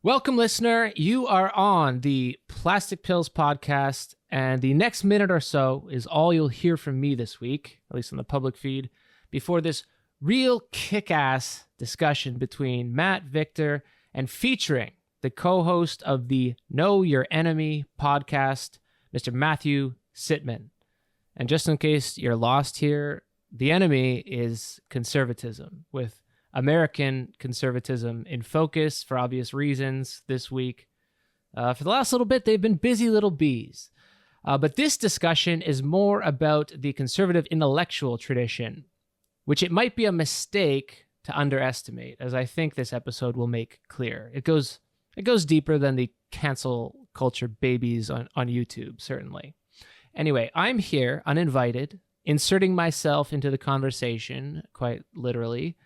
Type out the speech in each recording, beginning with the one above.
Welcome, listener. You are on the Plastic Pills podcast, and the next minute or so is all you'll hear from me this week, at least on the public feed, before this real kick-ass discussion between Matt, Victor, and featuring the co-host of the Know Your Enemy podcast, Mr. Matthew Sitman. And just in case you're lost here, the enemy is conservatism, with American conservatism in focus for obvious reasons this week. For the last little bit, they've been busy little bees. But this discussion is more about the conservative intellectual tradition, which it might be a mistake to underestimate, as I think this episode will make clear. It goes deeper than the cancel culture babies on YouTube, certainly. Anyway, I'm here, uninvited, inserting myself into the conversation, quite literally,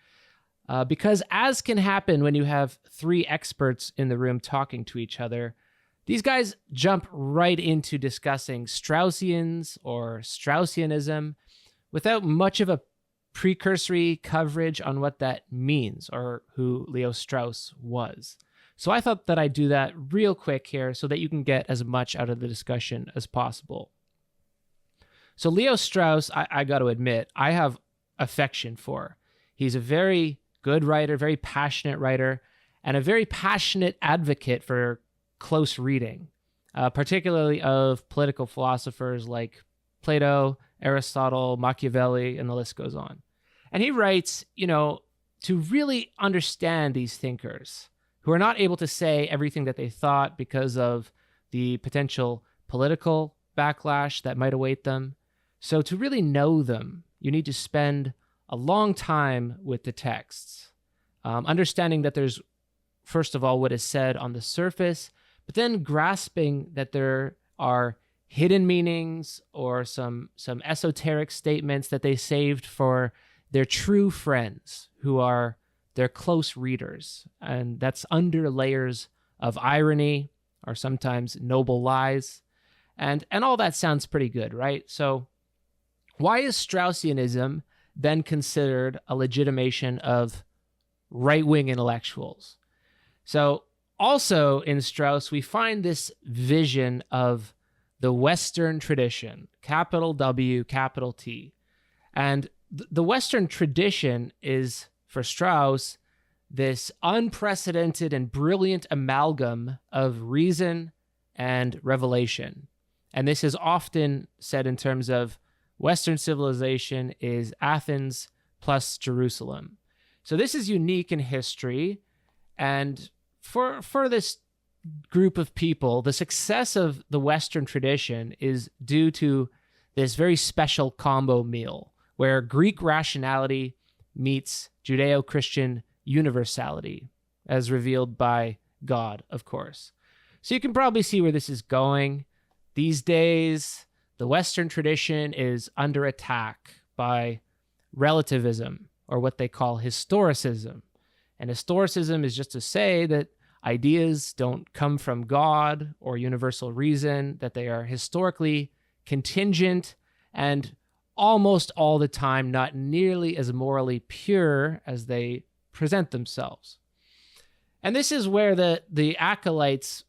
because as can happen when you have three experts in the room talking to each other, these guys jump right into discussing Straussians or Straussianism without much of a precursory coverage on what that means or who Leo Strauss was. So I thought that I'd do that real quick here so that you can get as much out of the discussion as possible. So Leo Strauss, I got to admit, I have affection for. He's a very good writer, very passionate writer, and a very passionate advocate for close reading, particularly of political philosophers like Plato, Aristotle, Machiavelli, and the list goes on. And he writes, to really understand these thinkers who are not able to say everything that they thought because of the potential political backlash that might await them. So to really know them, you need to spend a long time with the texts, understanding that there's, first of all, what is said on the surface, but then grasping that there are hidden meanings or some esoteric statements that they saved for their true friends who are their close readers. And that's under layers of irony or sometimes noble lies. And all that sounds pretty good, right? So why is Straussianism then considered a legitimation of right-wing intellectuals? So also in Strauss, we find this vision of the Western tradition, capital W, capital T. And the Western tradition is, for Strauss, this unprecedented and brilliant amalgam of reason and revelation. And this is often said in terms of Western civilization is Athens plus Jerusalem. So this is unique in history. And for this group of people, the success of the Western tradition is due to this very special combo meal where Greek rationality meets Judeo-Christian universality, as revealed by God, of course. So you can probably see where this is going. These days, the Western tradition is under attack by relativism, or what they call historicism. And historicism is just to say that ideas don't come from God or universal reason, that they are historically contingent and almost all the time not nearly as morally pure as they present themselves. And this is where the acolytes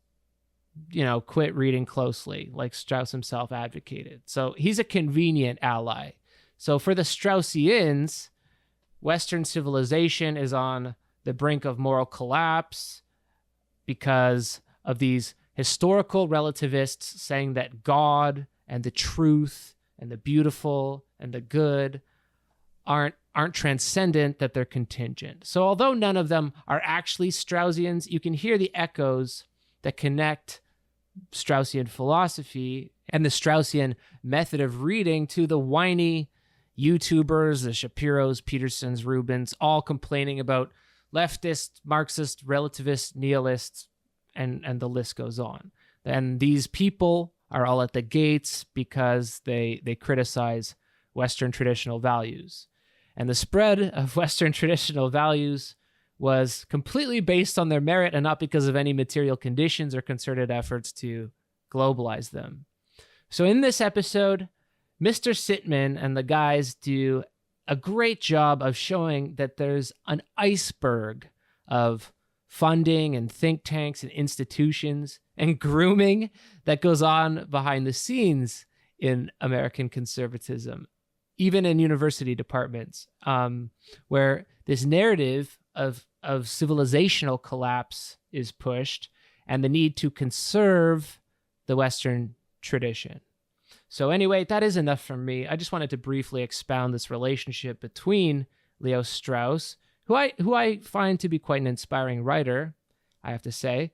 quit reading closely, like Strauss himself advocated. So he's a convenient ally. So for the Straussians, Western civilization is on the brink of moral collapse because of these historical relativists saying that God and the truth and the beautiful and the good aren't transcendent, that they're contingent. So although none of them are actually Straussians, you can hear the echoes that connect Straussian philosophy and the Straussian method of reading to the whiny YouTubers, the Shapiros, Petersons, Rubins, all complaining about leftist, Marxist, relativist, nihilists, and the list goes on. And these people are all at the gates because they criticize Western traditional values. And the spread of Western traditional values was completely based on their merit and not because of any material conditions or concerted efforts to globalize them. So in this episode, Mr. Sitman and the guys do a great job of showing that there's an iceberg of funding and think tanks and institutions and grooming that goes on behind the scenes in American conservatism, even in university departments, where this narrative of civilizational collapse is pushed and the need to conserve the Western tradition. So anyway, that is enough from me. I just wanted to briefly expound this relationship between Leo Strauss, who I find to be quite an inspiring writer, I have to say,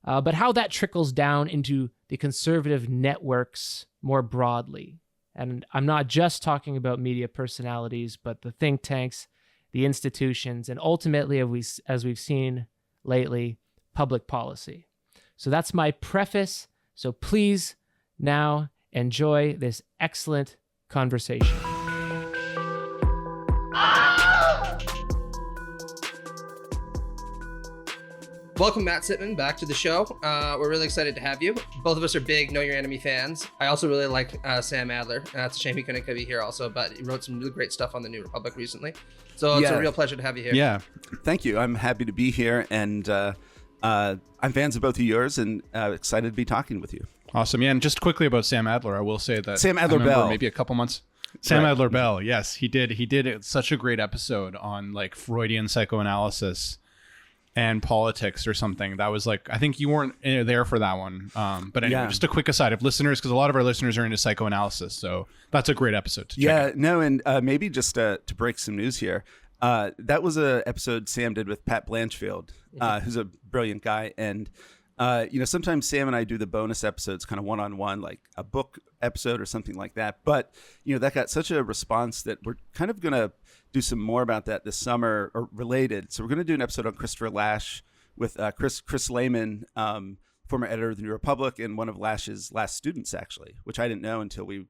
but how that trickles down into the conservative networks more broadly. And I'm not just talking about media personalities, but the think tanks, the institutions, and ultimately, as we've seen lately, public policy. So that's my preface. So please now enjoy this excellent conversation. Welcome, Matt Sitman, back to the show. We're really excited to have you. Both of us are big Know Your Enemy fans. I also really like Sam Adler. It's a shame he couldn't be here also, but he wrote some really great stuff on the New Republic recently. So it's a real pleasure to have you here. Yeah, thank you. I'm happy to be here, and I'm fans of both of yours, and excited to be talking with you. Awesome. Yeah, and just quickly about Sam Adler, I will say that Sam Adler Bell, maybe a couple months. Sam Adler Bell, yes, he did such a great episode on like Freudian psychoanalysis and politics or something. That was like, I think you weren't there for that one. But anyway, just a quick aside of listeners, because a lot of our listeners are into psychoanalysis. So that's a great episode to check out. And maybe just to break some news here. That was an episode Sam did with Pat Blanchfield, who's a brilliant guy. And, sometimes Sam and I do the bonus episodes kind of one-on-one, like a book episode or something like that. But, that got such a response that we're kind of going to do some more about that this summer, or related. So we're going to do an episode on Christopher Lasch with Chris Lehman, former editor of the New Republic and one of Lasch's last students, actually, which I didn't know until we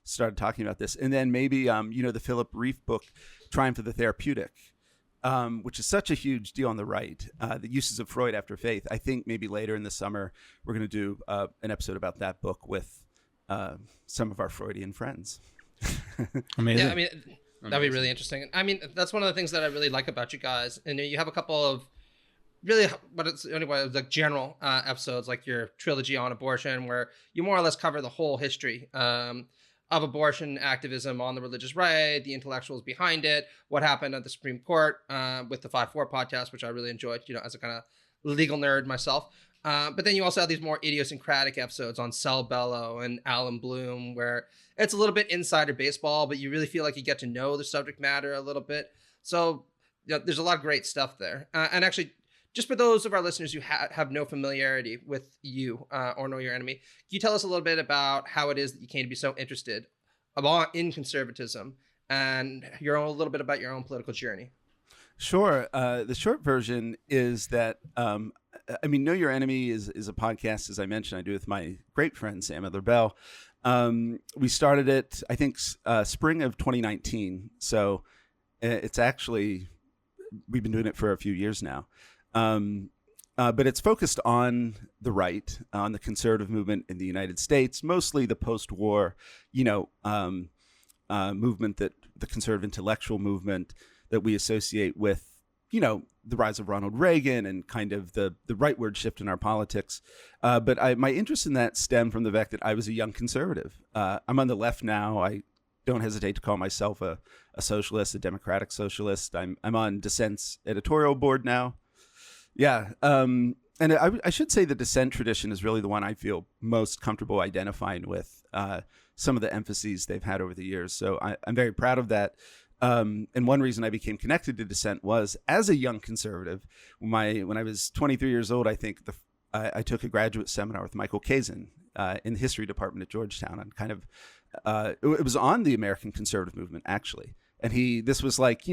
started talking about this. And then maybe, the Philip Reif book, Triumph of the Therapeutic, which is such a huge deal on the right, the uses of Freud after faith. I think maybe later in the summer, we're going to do an episode about that book with some of our Freudian friends. Amazing. Yeah, that'd be really interesting. That's one of the things that I really like about you guys. And you have a couple of really, but it's anyway, like general episodes, like your trilogy on abortion, where you more or less cover the whole history of abortion activism on the religious right, the intellectuals behind it, what happened at the Supreme Court with the 5-4 podcast, which I really enjoyed, as a kind of legal nerd myself. But then you also have these more idiosyncratic episodes on Cell Bellow and Alan Bloom, where it's a little bit insider baseball, but you really feel like you get to know the subject matter a little bit. So there's a lot of great stuff there. And actually, just for those of our listeners who have no familiarity with you or Know Your Enemy, can you tell us a little bit about how it is that you came to be so interested in conservatism and a little bit about your own political journey? Sure. The short version is that, Know Your Enemy is a podcast, as I mentioned, I do with my great friend, Sam Adler Bell. We started it, I think, spring of 2019. So it's actually, we've been doing it for a few years now. But it's focused on the right, on the conservative movement in the United States, mostly the post-war, movement, that the conservative intellectual movement that we associate with, the rise of Ronald Reagan and kind of the rightward shift in our politics. But my interest in that stemmed from the fact that I was a young conservative. I'm on the left now. I don't hesitate to call myself a socialist, a democratic socialist. I'm on Dissent's editorial board now. Yeah. And I should say the Dissent tradition is really the one I feel most comfortable identifying with, some of the emphases they've had over the years. So I'm very proud of that. And one reason I became connected to Dissent was, as a young conservative, when I was 23 years old, I think I took a graduate seminar with Michael Kazin in the history department at Georgetown, and kind of it was on the American conservative movement, actually. And this was like,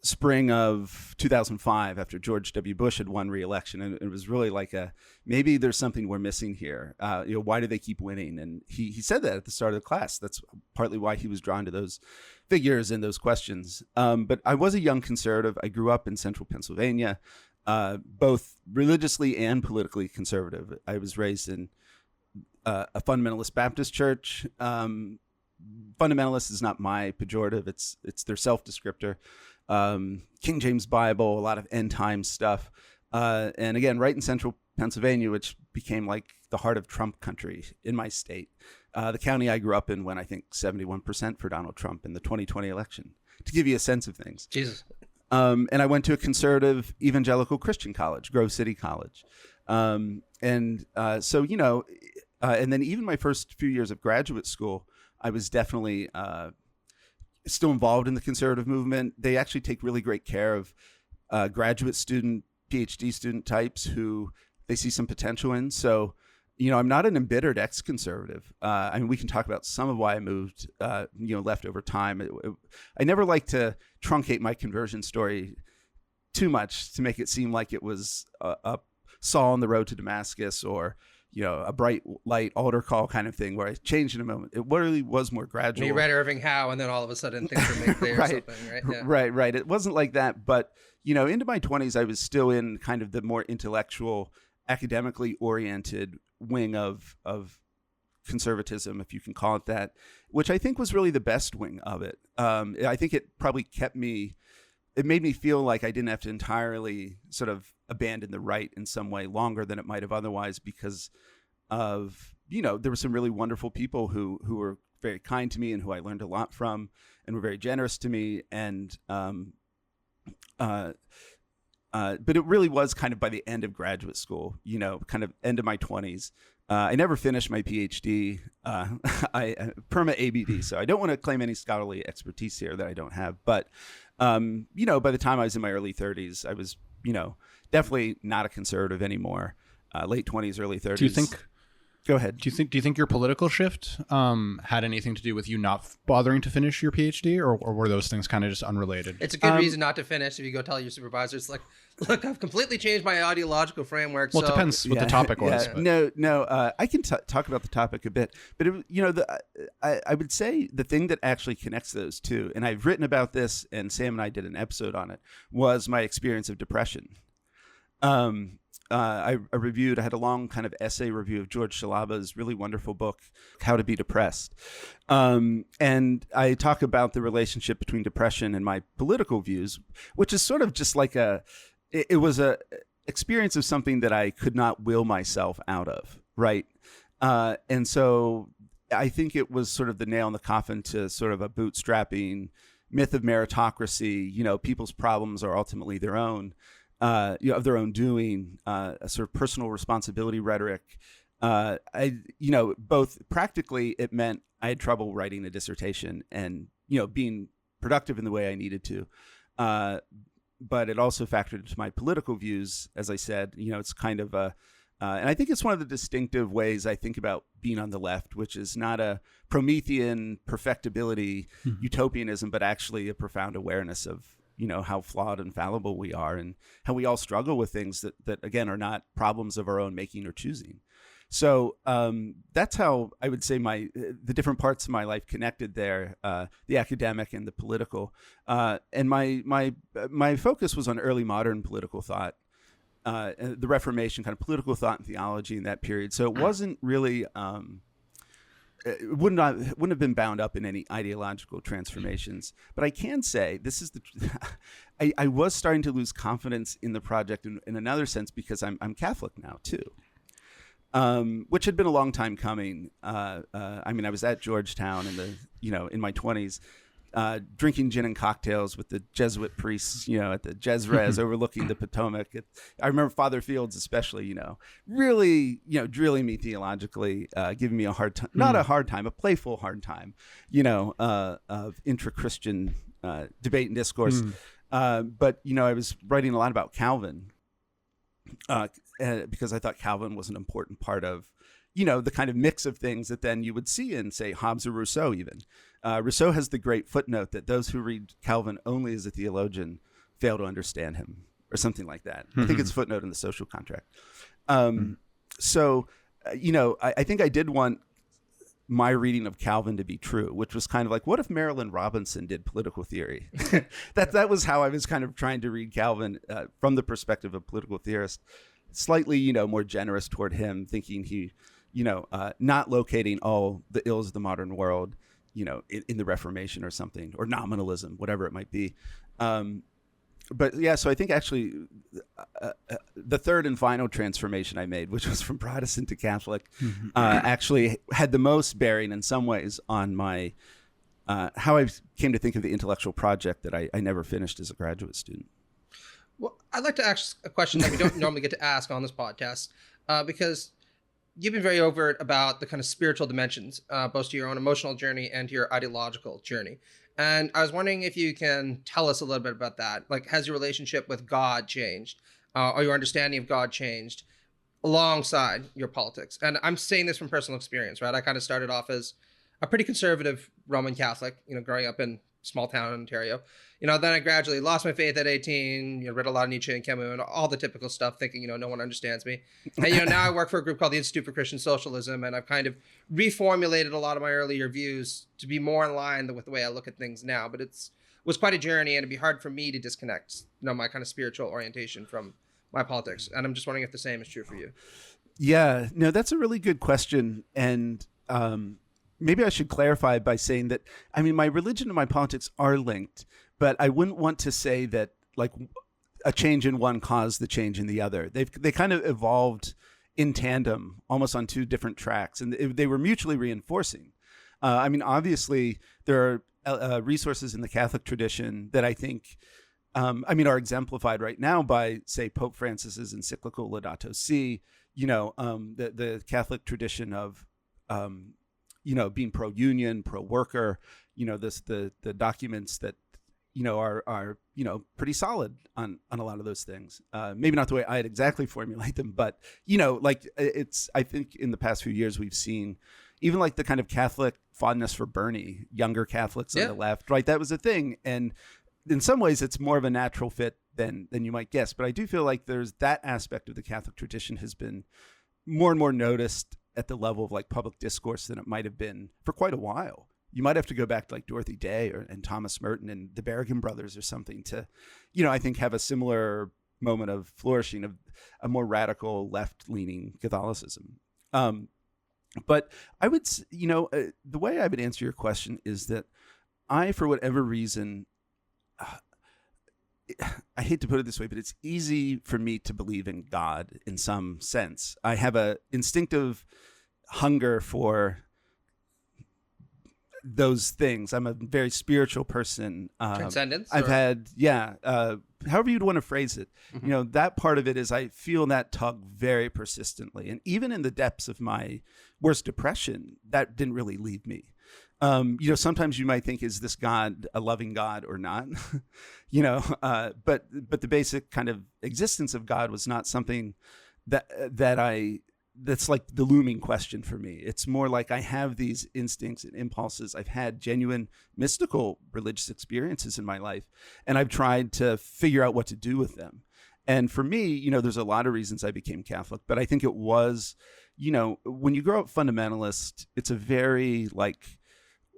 spring of 2005, after George W. Bush had won re-election, and it was really like maybe there's something we're missing here. Why do they keep winning? And he said that at the start of the class. That's partly why he was drawn to those figures and those questions. But I was a young conservative. I grew up in central Pennsylvania, both religiously and politically conservative. I was raised in a fundamentalist Baptist church. Fundamentalist is not my pejorative. It's their self-descriptor. King James Bible, a lot of end time stuff. And again, right in central Pennsylvania, which became like the heart of Trump country in my state. The county I grew up in went, I think, 71% for Donald Trump in the 2020 election, to give you a sense of things. Jesus. And I went to a conservative evangelical Christian college, Grove City College. So, and then even my first few years of graduate school, I was definitely still involved in the conservative movement. They actually take really great care of graduate student, PhD student types who they see some potential in. So, I'm not an embittered ex-conservative. I mean, we can talk about some of why I moved, left over time. I never like to truncate my conversion story too much to make it seem like it was a Saul on the road to Damascus or, a bright light altar call kind of thing where I changed in a moment. It really was more gradual. You read Irving Howe, and then all of a sudden things were made clear right. or something, right? Yeah. Right. It wasn't like that. But, into my 20s, I was still in kind of the more intellectual, academically oriented wing of conservatism, if you can call it that, which I think was really the best wing of it. I think it probably it made me feel like I didn't have to entirely sort of abandon the right in some way longer than it might have otherwise, because of, there were some really wonderful people who were very kind to me and who I learned a lot from and were very generous to me. And, but it really was kind of by the end of graduate school, kind of end of my 20s. I never finished my PhD. I perma ABD, so I don't want to claim any scholarly expertise here that I don't have. But, by the time I was in my early 30s, I was, definitely not a conservative anymore. Late 20s, early 30s. Do you think? Go ahead. Do you think your political shift had anything to do with you not bothering to finish your PhD, or were those things kind of just unrelated? It's a good reason not to finish if you go tell your supervisors, like, look, I've completely changed my ideological framework. Well, it depends what the topic was. Yeah. No. I can talk about the topic a bit, but I would say the thing that actually connects those two, and I've written about this, and Sam and I did an episode on it, was my experience of depression. I had a long kind of essay review of George Shalaba's really wonderful book, How to Be Depressed. And I talk about the relationship between depression and my political views, which is sort of just like it was a experience of something that I could not will myself out of. Right. And so I think it was sort of the nail in the coffin to sort of a bootstrapping myth of meritocracy. People's problems are ultimately their own. Of their own doing, a sort of personal responsibility rhetoric. Both practically, it meant I had trouble writing a dissertation and, being productive in the way I needed to. But it also factored into my political views. As I said, it's kind of and I think it's one of the distinctive ways I think about being on the left, which is not a Promethean perfectibility utopianism, but actually a profound awareness of, how flawed and fallible we are and how we all struggle with things that again, are not problems of our own making or choosing. So that's how I would say the different parts of my life connected there, the academic and the political. And my focus was on early modern political thought, the Reformation, kind of political thought and theology in that period. So it wasn't really... it wouldn't have been bound up in any ideological transformations, but I can say this is I was starting to lose confidence in the project in another sense because I'm Catholic now too, which had been a long time coming. I was at Georgetown in my 20s, drinking gin and cocktails with the Jesuit priests, at the Jezrez overlooking the Potomac. I remember Father Fields especially, really, drilling me theologically, giving me a hard time, not a hard time, a playful hard time, of intra-Christian debate and discourse. But, I was writing a lot about Calvin because I thought Calvin was an important part of, the kind of mix of things that then you would see in, say, Hobbes or Rousseau even. Rousseau has the great footnote that those who read Calvin only as a theologian fail to understand him, or something like that. I think it's footnote in the Social Contract. So, I think I did want my reading of Calvin to be true, which was kind of like, what if Marilyn Robinson did political theory? That was how I was kind of trying to read Calvin from the perspective of a political theorist, slightly, more generous toward him, thinking he, not locating all the ills of the modern world, in the Reformation or something, or nominalism, whatever it might be. But yeah, so I think actually the third and final transformation I made, which was from Protestant to Catholic, actually had the most bearing in some ways on my how I came to think of the intellectual project that I never finished as a graduate student. Well, I'd like to ask a question that we don't normally get to ask on this podcast, because you've been very overt about the kind of spiritual dimensions, both to your own emotional journey and to your ideological journey. And I was wondering if you can tell us a little bit about that. Like, has your relationship with God changed? Or your understanding of God changed alongside your politics? And I'm saying this from personal experience, right? I kind of started off as a pretty conservative Roman Catholic, growing up in small town in Ontario. Then I gradually lost my faith at 18, read a lot of Nietzsche and Camus and all the typical stuff, thinking, no one understands me. And, now I work for a group called the Institute for Christian Socialism, and I've kind of reformulated a lot of my earlier views to be more in line with the way I look at things now. But was quite a journey, and it'd be hard for me to disconnect, my kind of spiritual orientation from my politics. And I'm just wondering if the same is true for you. Yeah, no, that's a really good question. And maybe I should clarify by saying that, my religion and my politics are linked, but I wouldn't want to say that like a change in one caused the change in the other. They kind of evolved in tandem, almost on two different tracks, and they were mutually reinforcing. Obviously there are resources in the Catholic tradition that I think, are exemplified right now by, say, Pope Francis's encyclical Laudato Si. The Catholic tradition of being pro-union, pro-worker, the documents that, are pretty solid on a lot of those things. Maybe not the way I'd exactly formulate them, but, I think in the past few years, we've seen even like the kind of Catholic fondness for Bernie, younger Catholics on the left, right? That was a thing. And in some ways it's more of a natural fit than you might guess. But I do feel like there's that aspect of the Catholic tradition has been more and more noticed at the level of like public discourse than it might have been for quite a while. You might have to go back to like Dorothy Day and Thomas Merton and the Berrigan brothers or something to, I think have a similar moment of flourishing of a more radical left-leaning Catholicism. But I would, the way I would answer your question is that I, for whatever reason, I hate to put it this way, but it's easy for me to believe in God in some sense. I have a instinctive hunger for those things. I'm a very spiritual person. Transcendence? I've had, however you'd want to phrase it. Mm-hmm. That part of it is I feel that tug very persistently. And even in the depths of my worst depression, that didn't really leave me. Sometimes you might think, is this God a loving God or not? But the basic kind of existence of God was not something that's like the looming question for me. It's more like I have these instincts and impulses. I've had genuine mystical religious experiences in my life, and I've tried to figure out what to do with them. And for me, there's a lot of reasons I became Catholic, but I think it was, when you grow up fundamentalist, it's a very like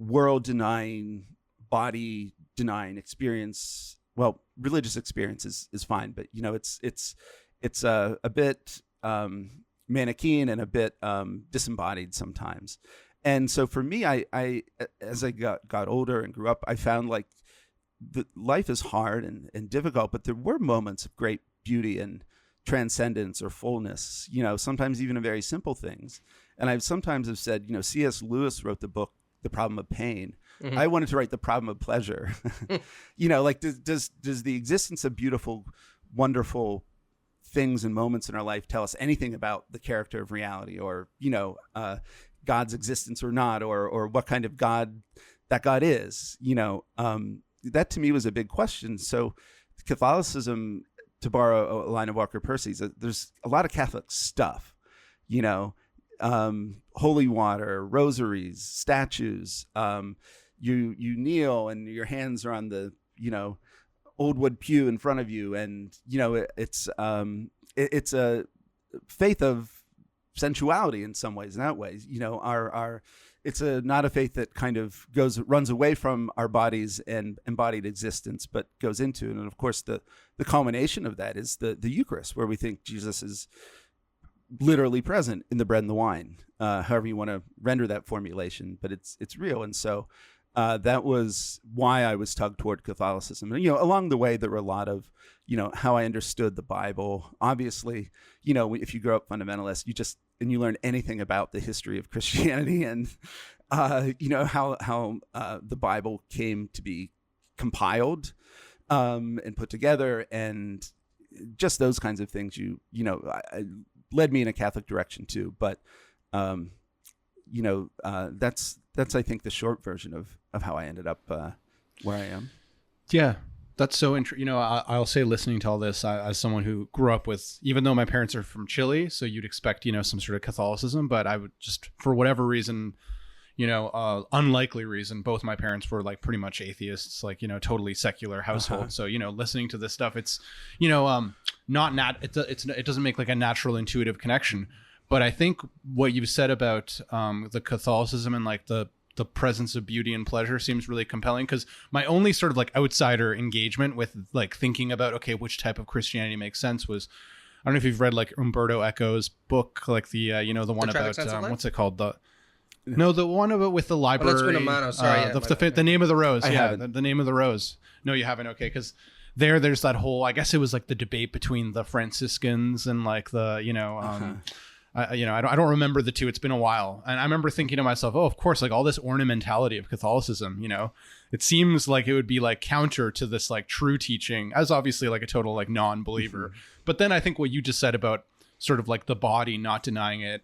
world denying, body denying experience. Well, religious experience is fine, but it's a bit Manichaean and a bit disembodied sometimes. And so for me, I as I got older and grew up, I found like the life is hard and difficult, but there were moments of great beauty and transcendence or fullness, sometimes even in very simple things. And I've sometimes have said, C.S. Lewis wrote the book The Problem of Pain. Mm-hmm. I wanted to write The Problem of Pleasure. Like does the existence of beautiful, wonderful things and moments in our life tell us anything about the character of reality, or God's existence or not, or what kind of God that God is? That to me was a big question. So Catholicism, to borrow a line of Walker Percy's, there's a lot of Catholic stuff, holy water, rosaries, statues. You kneel and your hands are on the old wood pew in front of you, and it's a faith of sensuality in some ways. In that way, it's not a faith that kind of runs away from our bodies and embodied existence, but goes into it. And of course, the culmination of that is the Eucharist, where we think Jesus is literally present in the bread and the wine, however you want to render that formulation, but it's real. And so that was why I was tugged toward Catholicism. And, along the way, there were a lot of, how I understood the Bible. Obviously, if you grow up fundamentalist, you learn anything about the history of Christianity and, how the Bible came to be compiled and put together, and just those kinds of things, led me in a Catholic direction too. But, that's I think the short version of how I ended up where I am. Yeah, that's so interesting. I'll say, listening to all this, as someone who grew up with, even though my parents are from Chile, so you'd expect, some sort of Catholicism, but I would just, for whatever reason, unlikely reason, both my parents were like pretty much atheists, like, totally secular household. So, listening to this stuff, it's, it doesn't make like a natural intuitive connection. But I think what you've said about the Catholicism and like the presence of beauty and pleasure seems really compelling, because my only sort of like outsider engagement with like thinking about, okay, which type of Christianity makes sense was, I don't know if you've read like Umberto Eco's book, like the, the one about, what's it called? The one about with the library. The Name of the Rose. The Name of the Rose. No, you haven't. Okay. Because there's that whole, I guess it was like the debate between the Franciscans and like the, I don't remember the two. It's been a while. And I remember thinking to myself, oh, of course, like all this ornamentality of Catholicism, it seems like it would be like counter to this like true teaching, as obviously like a total like non-believer. But then I think what you just said about sort of like the body not denying it,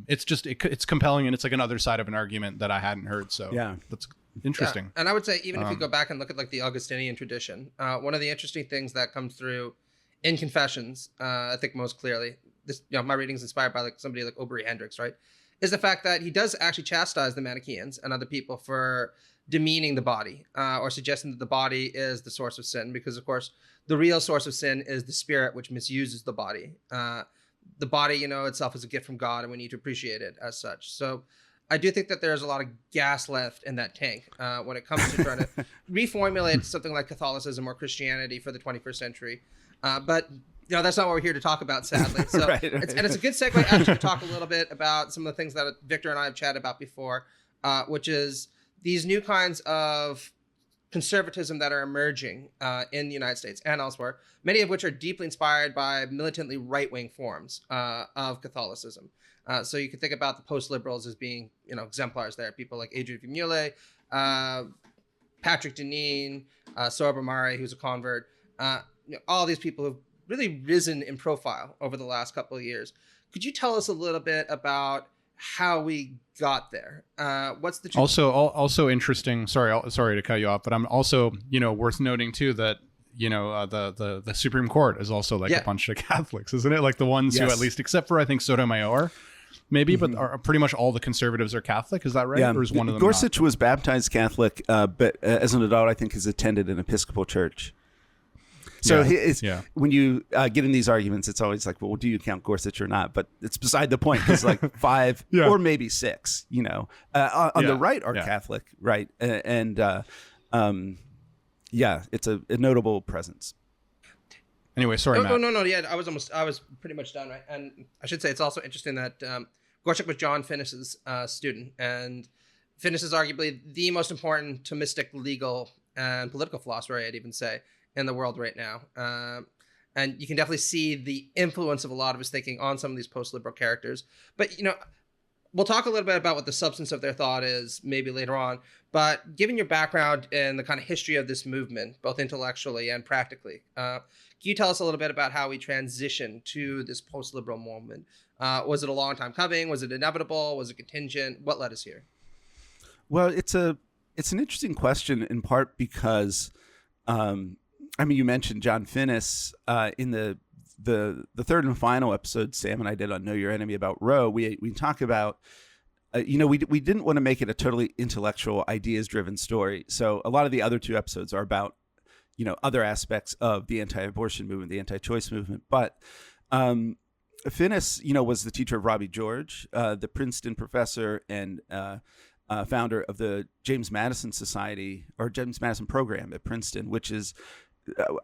it's just, it's compelling, and it's like another side of an argument that I hadn't heard. So yeah, that's interesting. Yeah. And I would say, even if you go back and look at like the Augustinian tradition, one of the interesting things that comes through in Confessions, I think most clearly, this, my reading's inspired by like somebody like Aubrey Hendricks, right, is the fact that he does actually chastise the Manichaeans and other people for demeaning the body, or suggesting that the body is the source of sin, because of course the real source of sin is the spirit, which misuses the body. The body, itself is a gift from God, and we need to appreciate it as such. So I do think that there's a lot of gas left in that tank when it comes to trying to reformulate something like Catholicism or Christianity for the 21st century. But that's not what we're here to talk about, sadly. So right. It's a good segue actually to talk a little bit about some of the things that Victor and I have chatted about before, which is these new kinds of conservatism that are emerging in the United States and elsewhere, many of which are deeply inspired by militantly right-wing forms of Catholicism. So you can think about the post-liberals as being, exemplars there. People like Adrian Vimule, Patrick Deneen, Sohrab Ahmari, who's a convert. All these people who've really risen in profile over the last couple of years. Could you tell us a little bit about how we got there? What's the also interesting? Sorry to cut you off, but I'm also worth noting too that the Supreme Court is also like a bunch of Catholics, isn't it? Like the ones who, at least, except for I think Sotomayor, maybe, but are pretty much all the conservatives are Catholic. Is that right? Yeah. Or is one of them Gorsuch not? was baptized Catholic, but as an adult, I think has attended an Episcopal church. So when you get in these arguments, it's always like, well, do you count Gorsuch or not? But it's beside the point, because like 5 or maybe 6, on the right are Catholic, right? And it's a notable presence. Anyway, sorry, Matt. No. Yeah, I was pretty much done, right? And I should say it's also interesting that Gorsuch was John Finnis's student, and Finnis is arguably the most important Thomistic legal and political philosopher, I'd even say, in the world right now. And you can definitely see the influence of a lot of his thinking on some of these post-liberal characters. But, we'll talk a little bit about what the substance of their thought is maybe later on. But given your background in the kind of history of this movement, both intellectually and practically, can you tell us a little bit about how we transitioned to this post-liberal movement? Was it a long time coming? Was it inevitable? Was it contingent? What led us here? Well, it's an interesting question, in part because you mentioned John Finnis in the third and final episode Sam and I did on Know Your Enemy about Roe. We talk about we didn't want to make it a totally intellectual, ideas driven story. So a lot of the other 2 episodes are about other aspects of the anti-abortion movement, the anti-choice movement. But Finnis was the teacher of Robbie George, the Princeton professor and founder of the James Madison Society, or James Madison program at Princeton, which is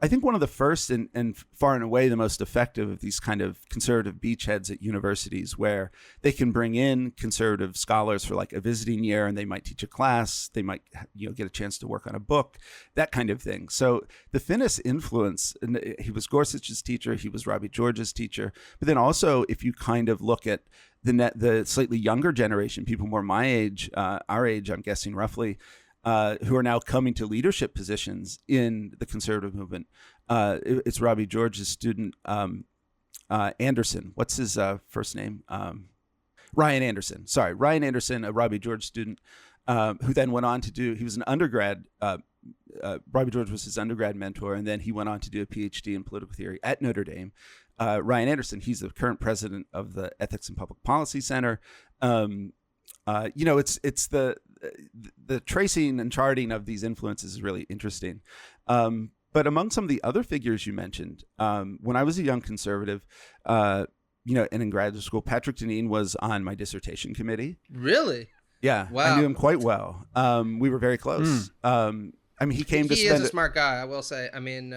I think one of the first and far and away the most effective of these kind of conservative beachheads at universities, where they can bring in conservative scholars for like a visiting year, and they might teach a class, they might get a chance to work on a book, that kind of thing. So the Finnis influence, and he was Gorsuch's teacher, he was Robbie George's teacher, but then also if you kind of look at the slightly younger generation, people more my age, our age, I'm guessing roughly, who are now coming to leadership positions in the conservative movement. It's Robbie George's student, Anderson. What's his first name? Ryan Anderson. Sorry, Ryan Anderson, a Robbie George student, who then went on to he was an undergrad. Robbie George was his undergrad mentor, and then he went on to do a PhD in political theory at Notre Dame. Ryan Anderson, he's the current president of the Ethics and Public Policy Center. It's the tracing and charting of these influences is really interesting. But among some of the other figures you mentioned, when I was a young conservative, and in graduate school, Patrick Deneen was on my dissertation committee. Really? Yeah. Wow. I knew him quite well. We were very close. He came to spend... He is a smart guy, I will say. I mean,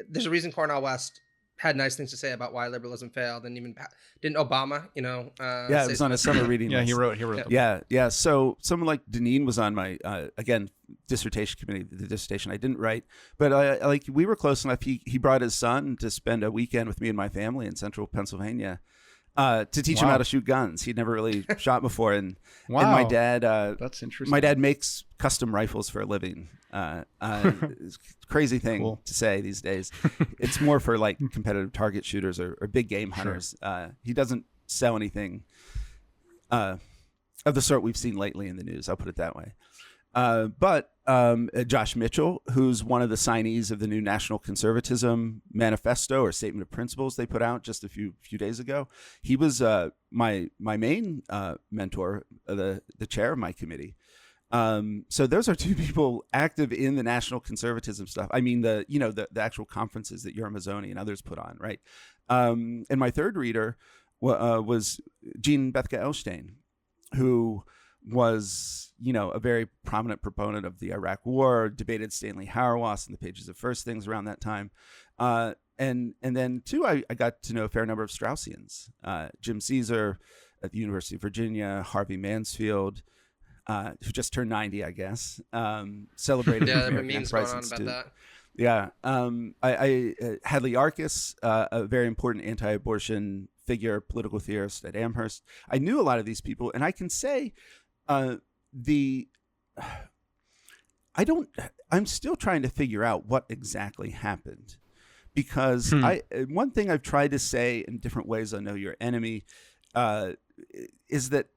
there's a reason Cornel West had nice things to say about why liberalism failed, and even didn't Obama, it was on a summer reading list. He wrote. Yeah. So someone like Deneen was on my again dissertation committee. The dissertation I didn't write, but we were close enough. He brought his son to spend a weekend with me and my family in central Pennsylvania. To teach him how to shoot guns. He'd never really shot before, and my dad. That's interesting. My dad makes custom rifles for a living. It's a crazy thing to say these days. It's more for like competitive target shooters or big game hunters. Sure. He doesn't sell anything of the sort we've seen lately in the news. I'll put it that way. But Josh Mitchell, who's one of the signees of the new National Conservatism Manifesto or Statement of Principles they put out just a few days ago, he was my main mentor, the chair of my committee. So those are two people active in the national conservatism stuff. I mean, the actual conferences that Yoram Hazony and others put on, right? And my third reader was Jean Bethke Elshtain, who was, a very prominent proponent of the Iraq War, debated Stanley Hauerwas in the pages of First Things around that time. And then too, I got to know a fair number of Straussians, Jim Caesar at the University of Virginia, Harvey Mansfield, who just turned 90, I guess, celebrated. Yeah, there were memes going on about that. Yeah. I Hadley Arkes, a very important anti-abortion figure, political theorist at Amherst. I knew a lot of these people, and I can say I'm still trying to figure out what exactly happened, because one thing I've tried to say in different ways on Know Your Enemy is that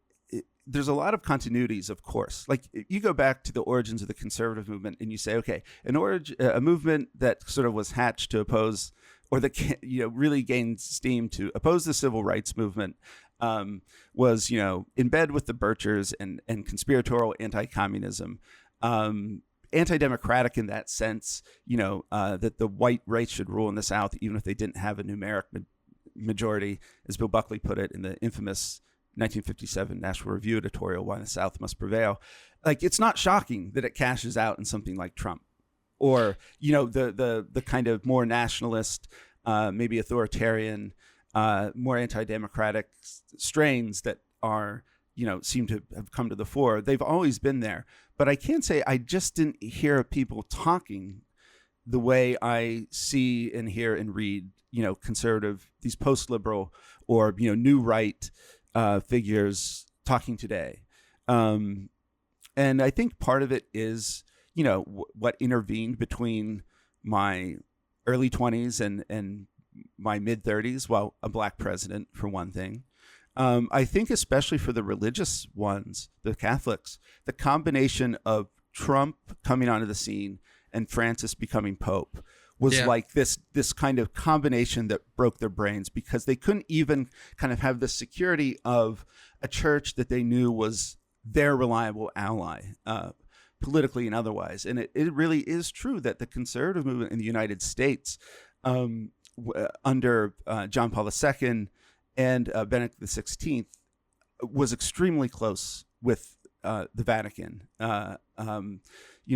there's a lot of continuities, of course. Like you go back to the origins of the conservative movement and you say, okay, a movement that sort of was hatched to oppose, or that really gained steam to oppose the civil rights movement, was in bed with the Birchers and conspiratorial anti-communism, anti-democratic in that sense, that the white race should rule in the South even if they didn't have a numeric majority, as Bill Buckley put it in the infamous 1957 National Review editorial, Why the South Must Prevail. Like, it's not shocking that it cashes out in something like Trump, or the kind of more nationalist, maybe authoritarian, more anti-democratic strains that are seem to have come to the fore. They've always been there, but I can't say I just didn't hear people talking the way I see and hear and read conservative, these post-liberal or new right figures talking today. And I think part of it is, what intervened between my early 20s and my mid 30s, well, a black president, for one thing. I think especially for the religious ones, the Catholics, the combination of Trump coming onto the scene and Francis becoming Pope was like this kind of combination that broke their brains, because they couldn't even kind of have the security of a church that they knew was their reliable ally, politically and otherwise. And it really is true that the conservative movement in the United States, under John Paul II and Benedict XVI, was extremely close with the Vatican.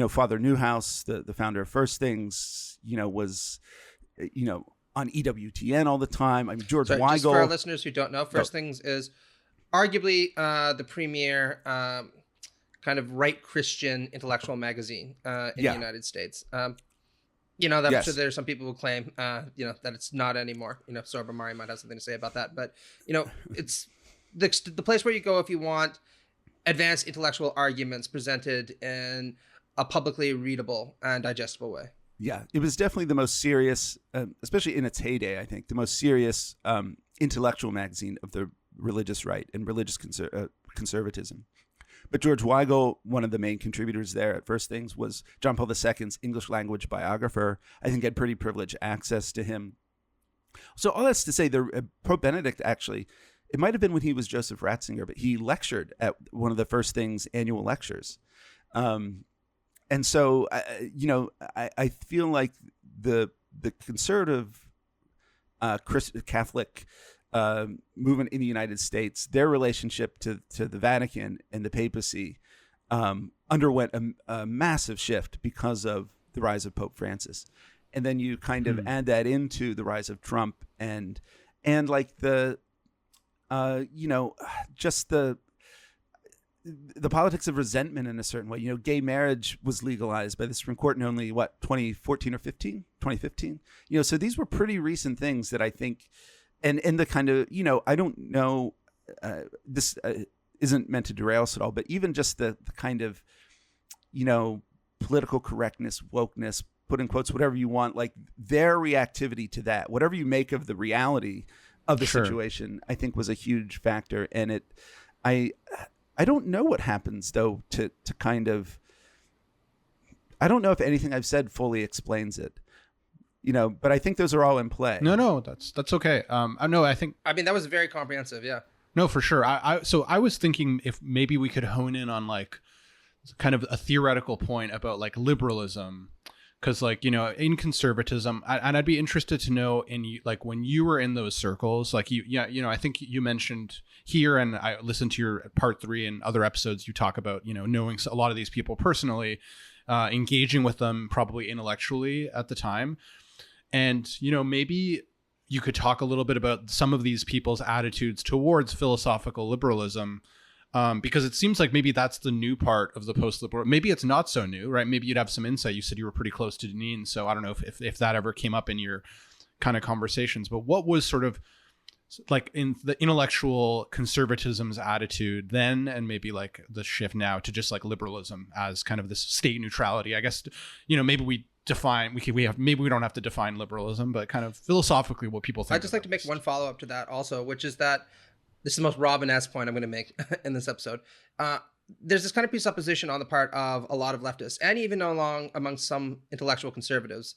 Father Newhouse, the founder of First Things, was, on EWTN all the time. I mean, George Sorry, Weigel. just for our listeners who don't know, First Things is arguably the premier kind of right Christian intellectual magazine in the United States. I'm sure there's some people who claim, that it's not anymore. Sorba Mari might have something to say about that. But, it's the place where you go if you want advanced intellectual arguments presented in a publicly readable and digestible way. Yeah, it was definitely the most serious, especially in its heyday, I think, the most serious intellectual magazine of the religious right and religious conservatism. But George Weigel, one of the main contributors there at First Things, was John Paul II's English language biographer. I think had pretty privileged access to him. So all that's to say, Pope Benedict actually, it might have been when he was Joseph Ratzinger, but he lectured at one of the First Things annual lectures. And so, I feel like the conservative Catholic movement in the United States, their relationship to the Vatican and the papacy underwent a massive shift because of the rise of Pope Francis. And then you kind of add that into the rise of Trump and like just the politics of resentment in a certain way. Gay marriage was legalized by the Supreme Court in only 2014 or 2015. So these were pretty recent things that I think, and the kind of, I don't know, this isn't meant to derail us at all, but even just the kind of, political correctness, wokeness, put in quotes, whatever you want, like their reactivity to that, whatever you make of the reality of the situation, I think was a huge factor. And I don't know what happens though to kind of, I don't know if anything I've said fully explains it, but I think those are all in play. No, that's okay. No, I think, that was very comprehensive. Yeah. No, for sure. So I was thinking if maybe we could hone in on like kind of a theoretical point about like liberalism. Because in conservatism, and I'd be interested to know like when you were in those circles, like I think you mentioned here, and I listened to your part 3 and other episodes. You talk about knowing a lot of these people personally, engaging with them probably intellectually at the time, and maybe you could talk a little bit about some of these people's attitudes towards philosophical liberalism. Because it seems like maybe that's the new part of the post-liberal. Maybe it's not so new, right? Maybe you'd have some insight. You said you were pretty close to Deneen, so I don't know if that ever came up in your kind of conversations. But what was sort of like in the intellectual conservatism's attitude then, and maybe like the shift now to just like liberalism as kind of this state neutrality? I guess maybe we define maybe we don't have to define liberalism, but kind of philosophically what people think. I'd just like to make one follow-up to that also, which is that this is the most Robin-esque point I'm going to make in this episode. There's this kind of presupposition on the part of a lot of leftists, and even among some intellectual conservatives,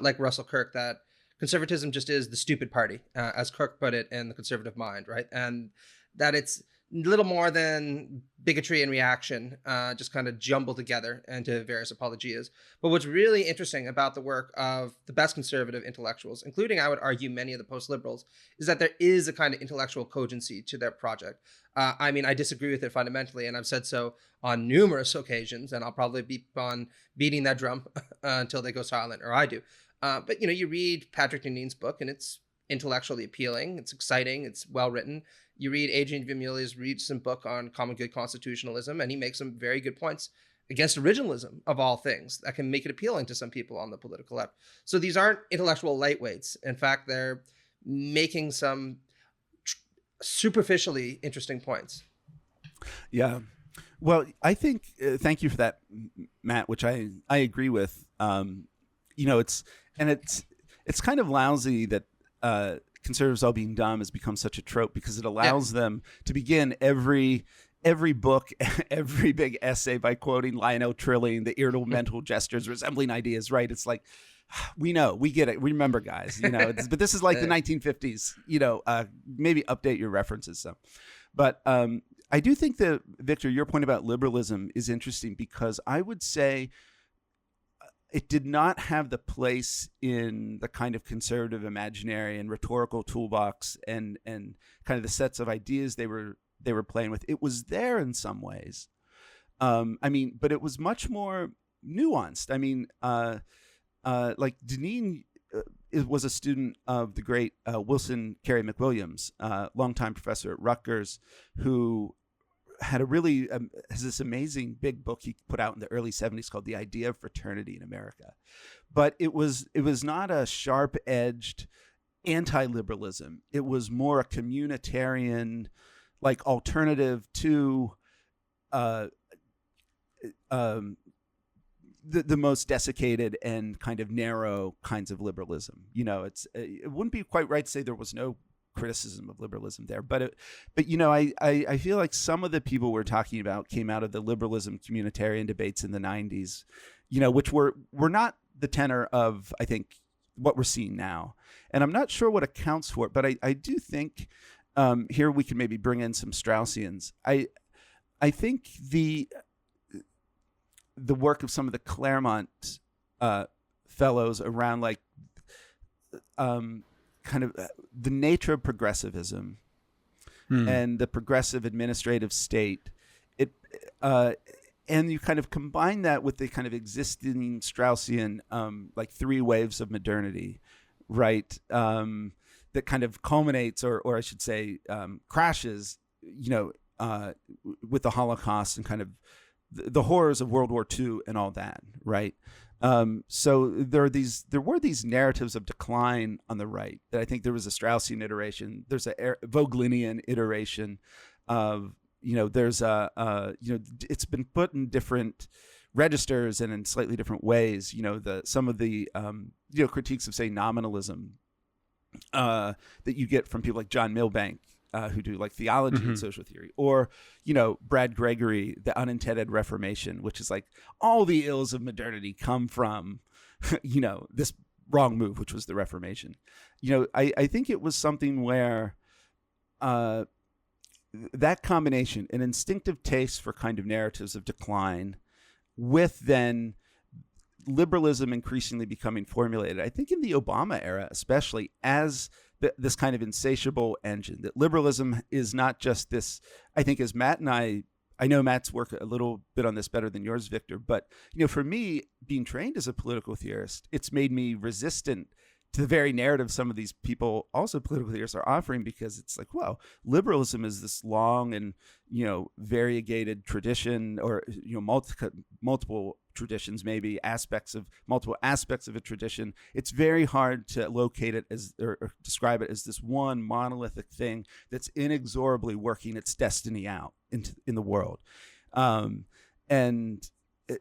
like Russell Kirk, that conservatism just is the stupid party, as Kirk put it in The Conservative Mind, right? And that it's little more than bigotry and reaction, just kind of jumbled together into various apologias. But what's really interesting about the work of the best conservative intellectuals, including, I would argue, many of the post-liberals, is that there is a kind of intellectual cogency to their project. I disagree with it fundamentally, and I've said so on numerous occasions, and I'll probably keep on beating that drum until they go silent, or I do. But you read Patrick Deneen's book, and it's intellectually appealing, it's exciting, it's well-written. You read Adrian Vimulia's recent book on common good constitutionalism, and he makes some very good points against originalism, of all things, that can make it appealing to some people on the political left. So these aren't intellectual lightweights. In fact, they're making some superficially interesting points. Yeah. Well, I think, thank you for that, Matt, which I agree with. It's kind of lousy that conservatives all being dumb has become such a trope, because it allows them to begin every book, every big essay by quoting Lionel Trilling, the irritable mental gestures resembling ideas, right? It's like, we know, we get it, we remember, guys, but this is like the 1950s, maybe update your references some. But I do think that, Victor, your point about liberalism is interesting, because I would say it did not have the place in the kind of conservative imaginary and rhetorical toolbox and kind of the sets of ideas they were playing with. It was there in some ways. But it was much more nuanced. I mean, like Deneen was a student of the great Wilson Carey McWilliams, longtime professor at Rutgers, who had a really has this amazing big book he put out in the early 70s called The Idea of Fraternity in America. But it was not a sharp-edged anti-liberalism. It was more a communitarian, like, alternative to the most desiccated and kind of narrow kinds of liberalism. You know, it wouldn't be quite right to say there was no criticism of liberalism there, but you know, I feel like some of the people we're talking about came out of the liberalism communitarian debates in the 90s, you know, which were not the tenor of, I think, what we're seeing now. And I'm not sure what accounts for it, but I do think here we can maybe bring in some Straussians. I think the work of some of the Claremont fellows around, like, kind of the nature of progressivism and the progressive administrative state, and you kind of combine that with the kind of existing Straussian like three waves of modernity, right? That kind of culminates, or I should say, crashes, you know, with the Holocaust and kind of the horrors of World War II and all that, right? So there were these narratives of decline on the right. That I think there was a Straussian iteration. There's a Vogelinian iteration of, you know, there's you know, it's been put in different registers and in slightly different ways. You know, some of the you know, critiques of, say, nominalism that you get from people like John Milbank, who do like theology and social theory, or, you know, Brad Gregory, the unintended Reformation, which is like all the ills of modernity come from, you know, this wrong move, which was the Reformation. You know, I think it was something where that combination, an instinctive taste for kind of narratives of decline, with then liberalism increasingly becoming formulated, I think in the Obama era, especially, as this kind of insatiable engine, that liberalism is not just this, I think, as Matt and I know Matt's work a little bit on this better than yours, Victor, but, you know, for me, being trained as a political theorist, it's made me resistant to the very narrative some of these people, also political theorists, are offering, because it's like, well, liberalism is this long and, you know, variegated tradition, or, you know, multiple traditions, maybe multiple aspects of a tradition. It's very hard to locate it as, or describe it as, this one monolithic thing that's inexorably working its destiny out in the world.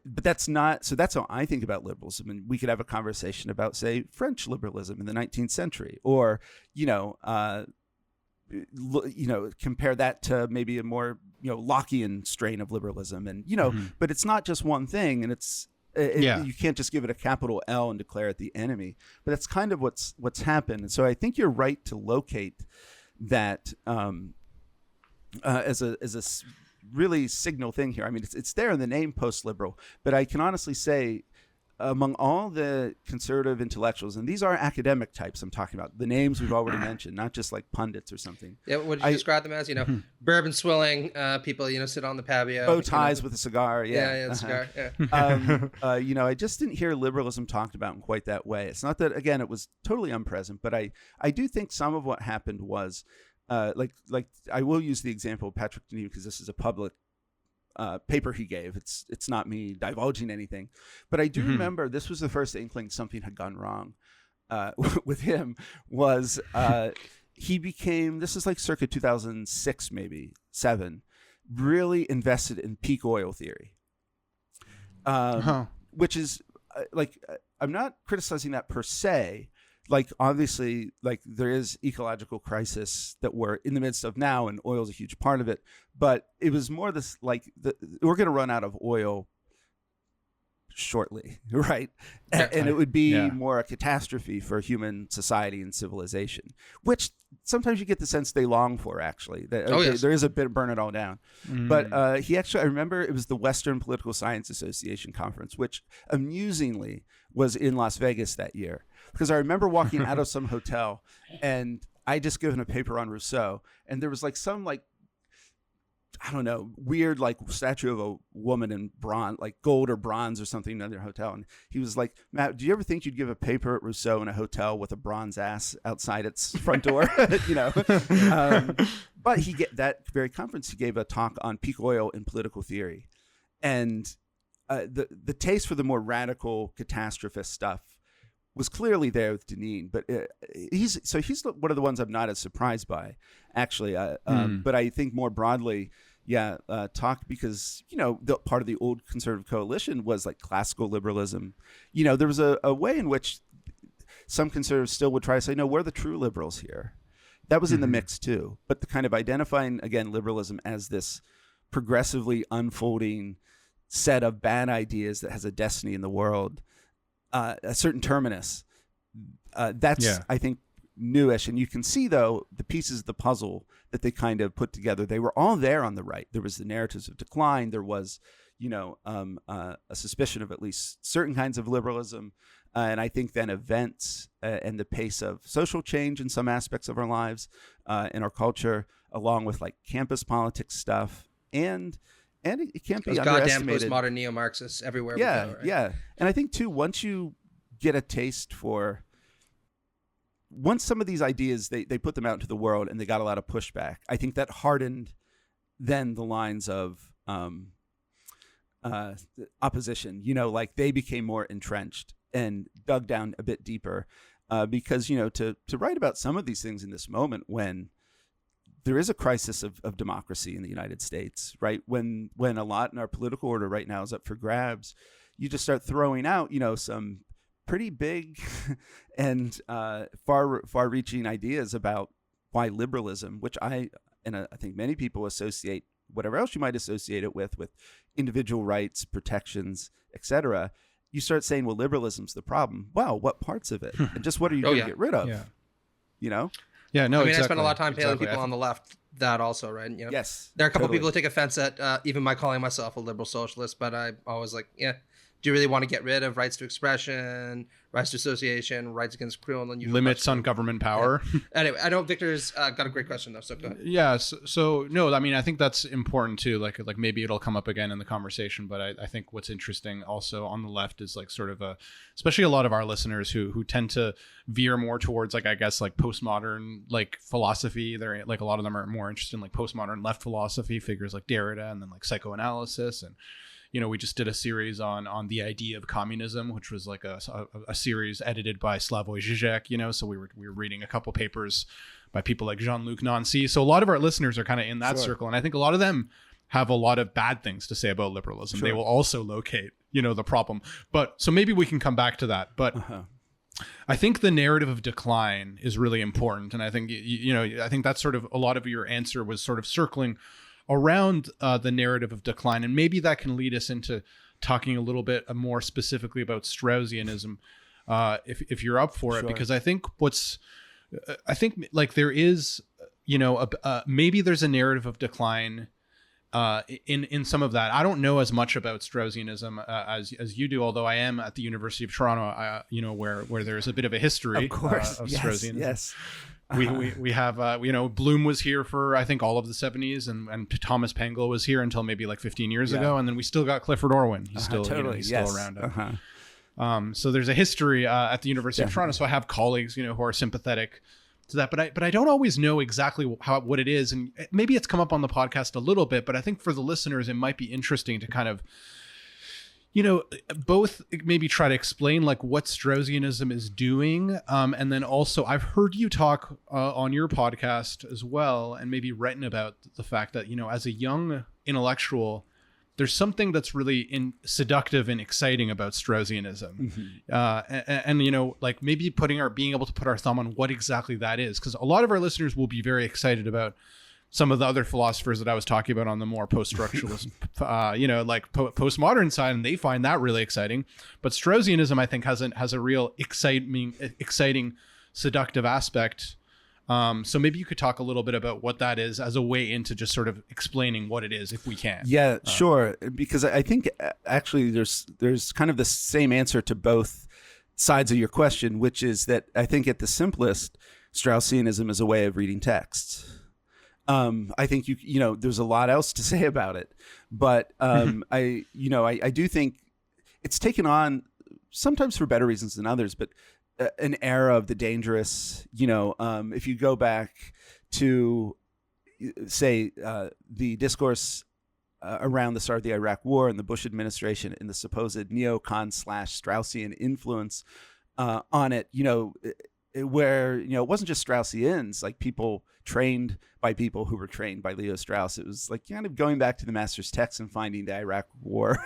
But that's not, so that's how I think about liberalism. And we could have a conversation about, say, French liberalism in the 19th century, or, you know, compare that to maybe a more, you know, Lockean strain of liberalism. And, you know, but it's not just one thing, and you can't just give it a capital L and declare it the enemy. But that's kind of what's happened. And so I think you're right to locate that as a really signal thing here. I mean, it's there in the name, post-liberal, but I can honestly say, among all the conservative intellectuals, and these are academic types I'm talking about, the names we've already mentioned, not just like pundits or something. Yeah, what did you describe them as? You know, bourbon swilling people, you know, sit on the patio. Bow ties, you know, with a cigar. Yeah, the cigar. Yeah. You know, I just didn't hear liberalism talked about in quite that way. It's not that, again, it was totally unpresent, but I do think some of what happened was, like I will use the example of Patrick Deneen, because this is a public paper he gave. It's not me divulging anything, but I do remember this was the first inkling something had gone wrong with him. Was he became, this is like circa 2006, maybe 7, really invested in peak oil theory, which is I'm not criticizing that per se. Like, obviously, like, there is ecological crisis that we're in the midst of now, and oil is a huge part of it. But it was more this, like, we're going to run out of oil shortly, right? And it would be more a catastrophe for human society and civilization, which sometimes you get the sense they long for, actually. That, there is a bit of burn it all down. But he actually, I remember it was the Western Political Science Association conference, which amusingly was in Las Vegas that year. Because I remember walking out of some hotel, and I just given a paper on Rousseau, and there was like some, like, I don't know, weird like statue of a woman in bronze, like gold or bronze or something in their hotel. And he was like, Matt, do you ever think you'd give a paper at Rousseau in a hotel with a bronze ass outside its front door? You know, but that very conference, he gave a talk on peak oil in political theory, and the taste for the more radical catastrophist stuff was clearly there with Deneen, but he's one of the ones I'm not as surprised by, actually. But I think more broadly, talk, because the part of the old conservative coalition was like classical liberalism. There was a way in which some conservatives still would try to say, no, we're the true liberals here. That was in the mix too. But the kind of identifying again liberalism as this progressively unfolding set of bad ideas that has a destiny in the world. A certain terminus. That's, I think, newish. And you can see, though, the pieces of the puzzle that they kind of put together. They were all there on the right. There was the narratives of decline. There was, a suspicion of at least certain kinds of liberalism. And I think then events and the pace of social change in some aspects of our lives, in our culture, along with like campus politics stuff, and it can't be underestimated. Goddamn postmodern neo-Marxists everywhere. Yeah, we go, right? yeah. And I think too, once you get a taste for, once some of these ideas they put them out into the world and they got a lot of pushback, I think that hardened then the lines of opposition. Like they became more entrenched and dug down a bit deeper, because to write about some of these things in this moment when there is a crisis of democracy in the United States, right? When a lot in our political order right now is up for grabs, you just start throwing out, some pretty big and far-reaching ideas about why liberalism, which I think many people associate whatever else you might associate it with individual rights, protections, etc. You start saying, well, liberalism's the problem. Wow, what parts of it? And just what are you going to get rid of? Yeah. Yeah, no, I mean, exactly. I spent a lot of time telling people on the left that also, right? Yes. There are a couple totally. people who take offense at even my calling myself a liberal socialist, but I always like, do you really want to get rid of rights to expression, rights to association, rights against cruel and unusual limits on government power? Yeah. Anyway, I know Victor's got a great question though, so go ahead. Yeah, so no, I mean, I think that's important too. Like maybe it'll come up again in the conversation, but I think what's interesting also on the left is like sort of especially a lot of our listeners who tend to veer more towards like, I guess, like postmodern like philosophy. They're like, a lot of them are more interested in like postmodern left philosophy, figures like Derrida, and then like psychoanalysis. And we just did a series on the idea of communism, which was like a series edited by Slavoj Žižek, so we were reading a couple papers by people like Jean-Luc Nancy. So a lot of our listeners are kind of in that circle. And I think a lot of them have a lot of bad things to say about liberalism. They will also locate, the problem. But so maybe we can come back to that. But I think the narrative of decline is really important. And I think, I think that's sort of a lot of your answer was sort of circling around the narrative of decline, and maybe that can lead us into talking a little bit more specifically about Straussianism, if you're up for it, because I think like there is, maybe there's a narrative of decline in some of that. I don't know as much about Straussianism as you do, although I am at the University of Toronto, where there's a bit of a history of course. Of Yes, Straussianism. Yes. We have Bloom was here for I think all of the 70s, and Thomas Panglow was here until maybe like 15 years ago, and then we still got Clifford Orwin. He's still he's still around. So there's a history at the University of Toronto. So I have colleagues who are sympathetic to that, but I don't always know exactly what it is, and maybe it's come up on the podcast a little bit. But I think for the listeners, it might be interesting to kind of both maybe try to explain like what Straussianism is doing. And then also I've heard you talk on your podcast as well, and maybe written about the fact that, as a young intellectual, there's something that's really seductive and exciting about Straussianism. And like maybe being able to put our thumb on what exactly that is. Because a lot of our listeners will be very excited about some of the other philosophers that I was talking about on the more post-structuralist, postmodern side, and they find that really exciting. But Straussianism, I think, has a real exciting, seductive aspect. So maybe you could talk a little bit about what that is as a way into just sort of explaining what it is, if we can. Yeah, sure. Because I think actually there's kind of the same answer to both sides of your question, which is that I think at the simplest, Straussianism is a way of reading texts. I think there's a lot else to say about it, but I do think it's taken on, sometimes for better reasons than others, but an era of the dangerous. If you go back to, say, the discourse around the start of the Iraq War and the Bush administration and the supposed neocon / Straussian influence on it, where it wasn't just Straussians, like people trained by people who were trained by Leo Strauss. It was like kind of going back to the master's text and finding the Iraq War,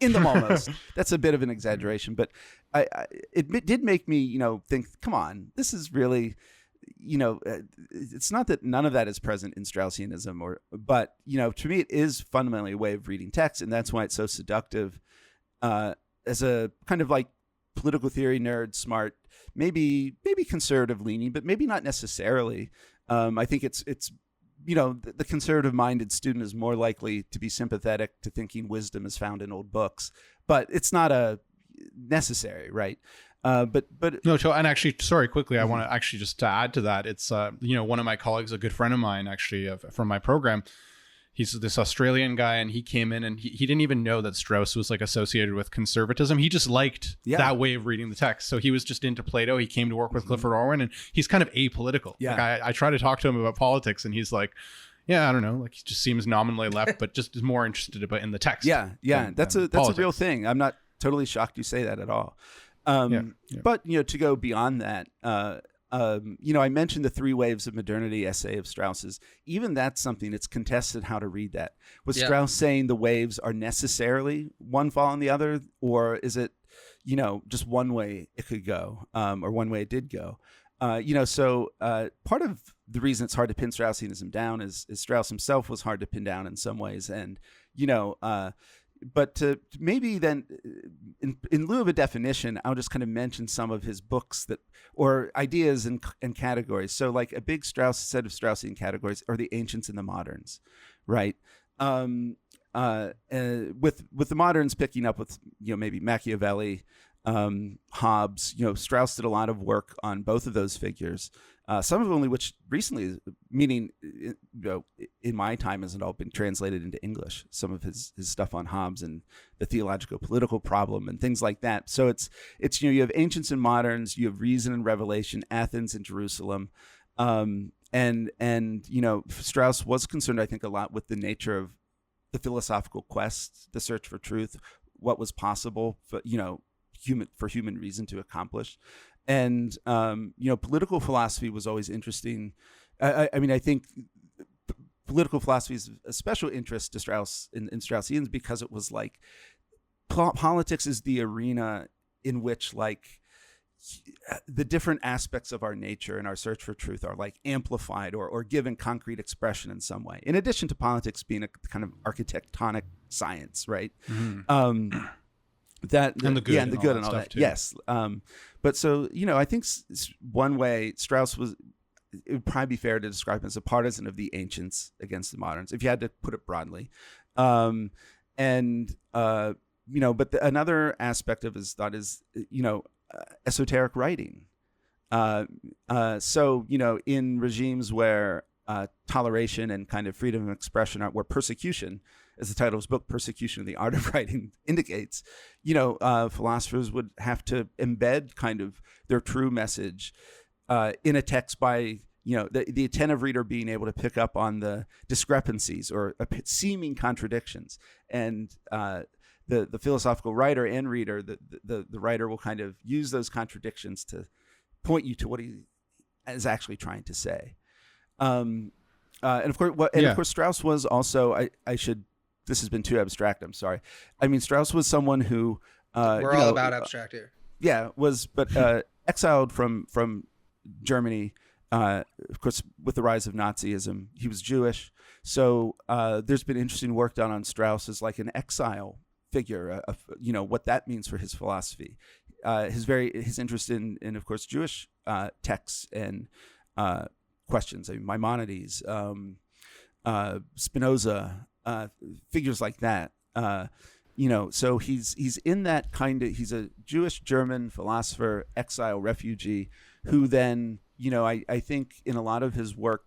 in them almost. That's a bit of an exaggeration, but it did make me, think, come on, this is really, it's not that none of that is present in Straussianism, but to me, it is fundamentally a way of reading text, and that's why it's so seductive as a kind of like political theory nerd, smart, maybe conservative leaning, but maybe not necessarily. I think it's the conservative minded student is more likely to be sympathetic to thinking wisdom is found in old books, but it's not a necessary, right? But no, and actually, sorry, quickly, I want to actually just to add to that. It's one of my colleagues, a good friend of mine, actually from my program. He's this Australian guy, and he came in and he didn't even know that Strauss was like associated with conservatism. He just liked that way of reading the text. So he was just into Plato. He came to work with Clifford Orwin, and he's kind of apolitical. Yeah. Like I try to talk to him about politics, and he's like, yeah, I don't know. Like he just seems nominally left, but just is more interested in the text. Yeah. That's a real thing. I'm not totally shocked you say that at all. But to go beyond that, I mentioned the Three Waves of Modernity essay of Strauss's. Even that's something that's contested how to read that. Was Strauss saying the waves are necessarily one following the other, or is it, just one way it could go, or one way it did go? So part of the reason it's hard to pin Straussianism down is Strauss himself was hard to pin down in some ways, and but to maybe then, in lieu of a definition, I'll just kind of mention some of his books or ideas and categories. So like a big set of Straussian categories are the ancients and the moderns, right? With the moderns picking up with, maybe Machiavelli, Hobbes, Strauss did a lot of work on both of those figures. Some of only which recently, meaning, in my time, hasn't all been translated into English. Some of his stuff on Hobbes and the theological political problem and things like that. So it's you have ancients and moderns, you have reason and revelation, Athens and Jerusalem, and Strauss was concerned, I think, a lot with the nature of the philosophical quest, the search for truth, what was possible for human reason to accomplish. And, political philosophy was always interesting. I think political philosophy is a special interest to Strauss in Straussians because it was like politics is the arena in which like the different aspects of our nature and our search for truth are like amplified or given concrete expression in some way. In addition to politics being a kind of architectonic science, right? Mm-hmm. And the good and all that. Too. Yes. But so, I think one way Strauss was, it would probably be fair to describe him as a partisan of the ancients against the moderns, if you had to put it broadly. But another aspect of his thought is, esoteric writing. So, in regimes where toleration and kind of freedom of expression where persecution, as the title of his book, Persecution of the Art of Writing, indicates, philosophers would have to embed kind of their true message in a text by, the attentive reader being able to pick up on the discrepancies or seeming contradictions. And the philosophical writer and reader, the writer will kind of use those contradictions to point you to what he is actually trying to say. And of course, Strauss was also, this has been too abstract, I'm sorry. I mean, Strauss was someone who... We're all about abstract here. Yeah, exiled from Germany, of course, with the rise of Nazism. He was Jewish. So there's been interesting work done on Strauss as like an exile figure, what that means for his philosophy. His interest in of course, Jewish texts and questions. I mean, Maimonides, Spinoza, figures like that. So he's in that kind of, he's a Jewish German philosopher, exile, refugee, who then, I think in a lot of his work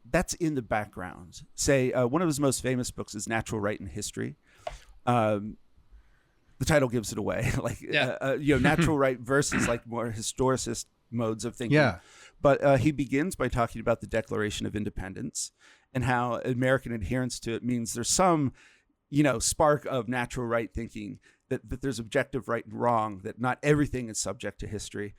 that's in the background. Say one of his most famous books is Natural Right and History. The title gives it away, like natural right versus like more historicist modes of thinking. Yeah. But he begins by talking about the Declaration of Independence and how American adherence to it means there's some, spark of natural right thinking, that there's objective right and wrong, that not everything is subject to history,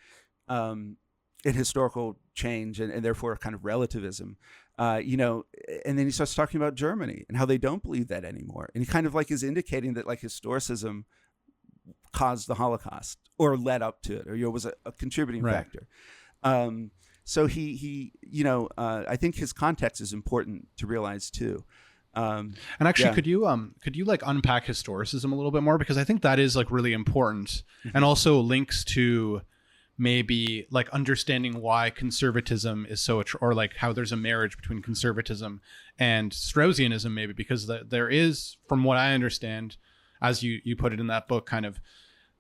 and historical change, and therefore kind of relativism. And then he starts talking about Germany and how they don't believe that anymore. And he kind of like is indicating that like historicism caused the Holocaust or led up to it, or was a contributing factor. So he I think his context is important to realize too. And actually, could you like unpack historicism a little bit more, because I think that is like really important, and also links to maybe like understanding why conservatism is so or like how there's a marriage between conservatism and Straussianism, maybe because there is, from what I understand, as you put it in that book, kind of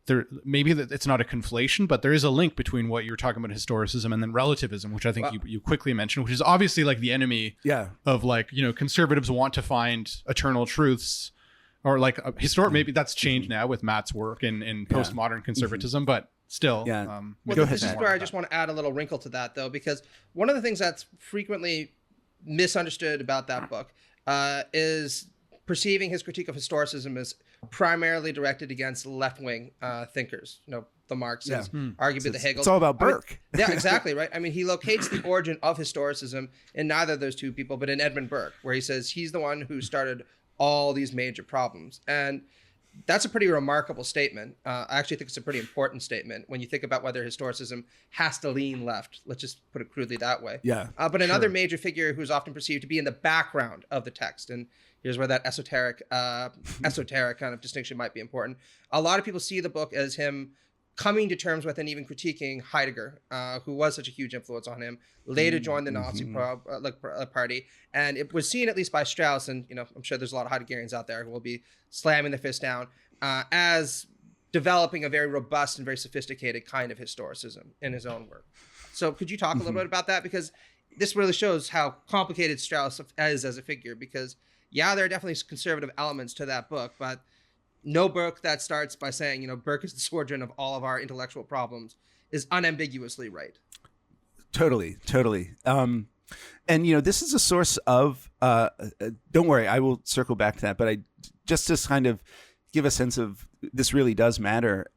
there, maybe that it's not a conflation, but there is a link between what you're talking about, historicism, and then relativism, which I think you quickly mentioned, which is obviously like the enemy of like, conservatives want to find eternal truths, or like maybe that's changed now with Matt's work in postmodern conservatism, but still. This is where I just want to add a little wrinkle to that, though, because one of the things that's frequently misunderstood about that book is perceiving his critique of historicism as primarily directed against left-wing thinkers, the Marxists, arguably the Hegel. It's all about Burke. Yeah, exactly, right? I mean, he locates the origin of historicism in neither of those two people, but in Edmund Burke, where he says he's the one who started all these major problems. And that's a pretty remarkable statement. I actually think it's a pretty important statement when you think about whether historicism has to lean left. Let's just put it crudely that way. Yeah. But another major figure who's often perceived to be in the background of the text, and here's where that esoteric kind of distinction might be important. A lot of people see the book as him coming to terms with and even critiquing Heidegger, who was such a huge influence on him, later joined the Nazi party. And it was seen, at least by Strauss, and I'm sure there's a lot of Heideggerians out there who will be slamming the fist down, as developing a very robust and very sophisticated kind of historicism in his own work. So could you talk a little bit about that? Because this really shows how complicated Strauss is as a figure, because there are definitely conservative elements to that book, but no book that starts by saying, Burke is the origin of all of our intellectual problems is unambiguously right. Totally. And, this is a source of, don't worry, I will circle back to that, but just to kind of give a sense of this really does matter.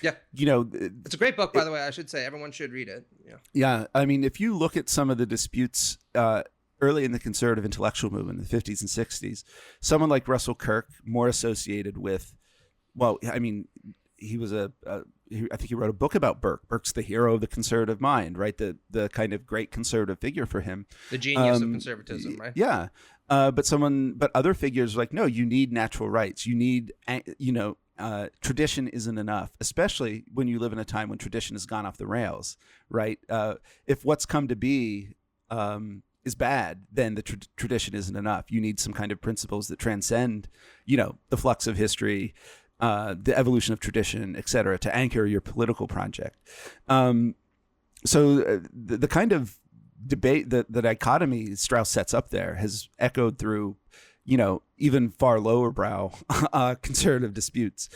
It's a great book, by the way. I should say everyone should read it. Yeah. I mean, if you look at some of the disputes early in the conservative intellectual movement in the 50s and 60s, someone like Russell Kirk, more associated with, he was I think he wrote a book about Burke. Burke's the hero of the conservative mind, right? The kind of great conservative figure for him. The genius of conservatism, right? Yeah. But other figures were like, no, you need natural rights. You need, tradition isn't enough, especially when you live in a time when tradition has gone off the rails, right? If what's come to be is bad, then the tradition isn't enough. You need some kind of principles that transcend, the flux of history, the evolution of tradition, et cetera, to anchor your political project. So the kind of debate, the dichotomy Strauss sets up there has echoed through, even far lower brow conservative disputes.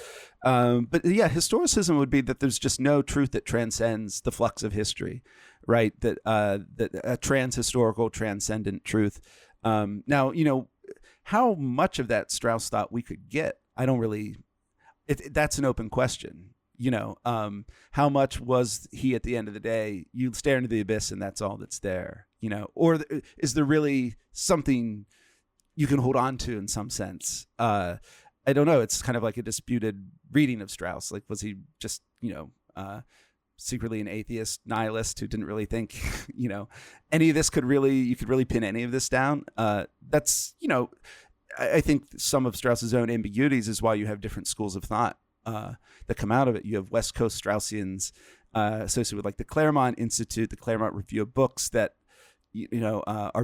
But historicism would be that there's just no truth that transcends the flux of history, right? That a trans-historical, transcendent truth. Now, how much of that Strauss thought we could get, I don't really, that's an open question. How much was he at the end of the day? You stare into the abyss and that's all that's there, or is there really something you can hold on to in some sense? I don't know. It's kind of like a disputed reading of Strauss. Like, was he just, secretly an atheist nihilist who didn't really think, any of this you could really pin any of this down? That's, I think some of Strauss's own ambiguities is why you have different schools of thought that come out of it. You have West Coast Straussians associated with like the Claremont Institute, the Claremont Review of Books that, are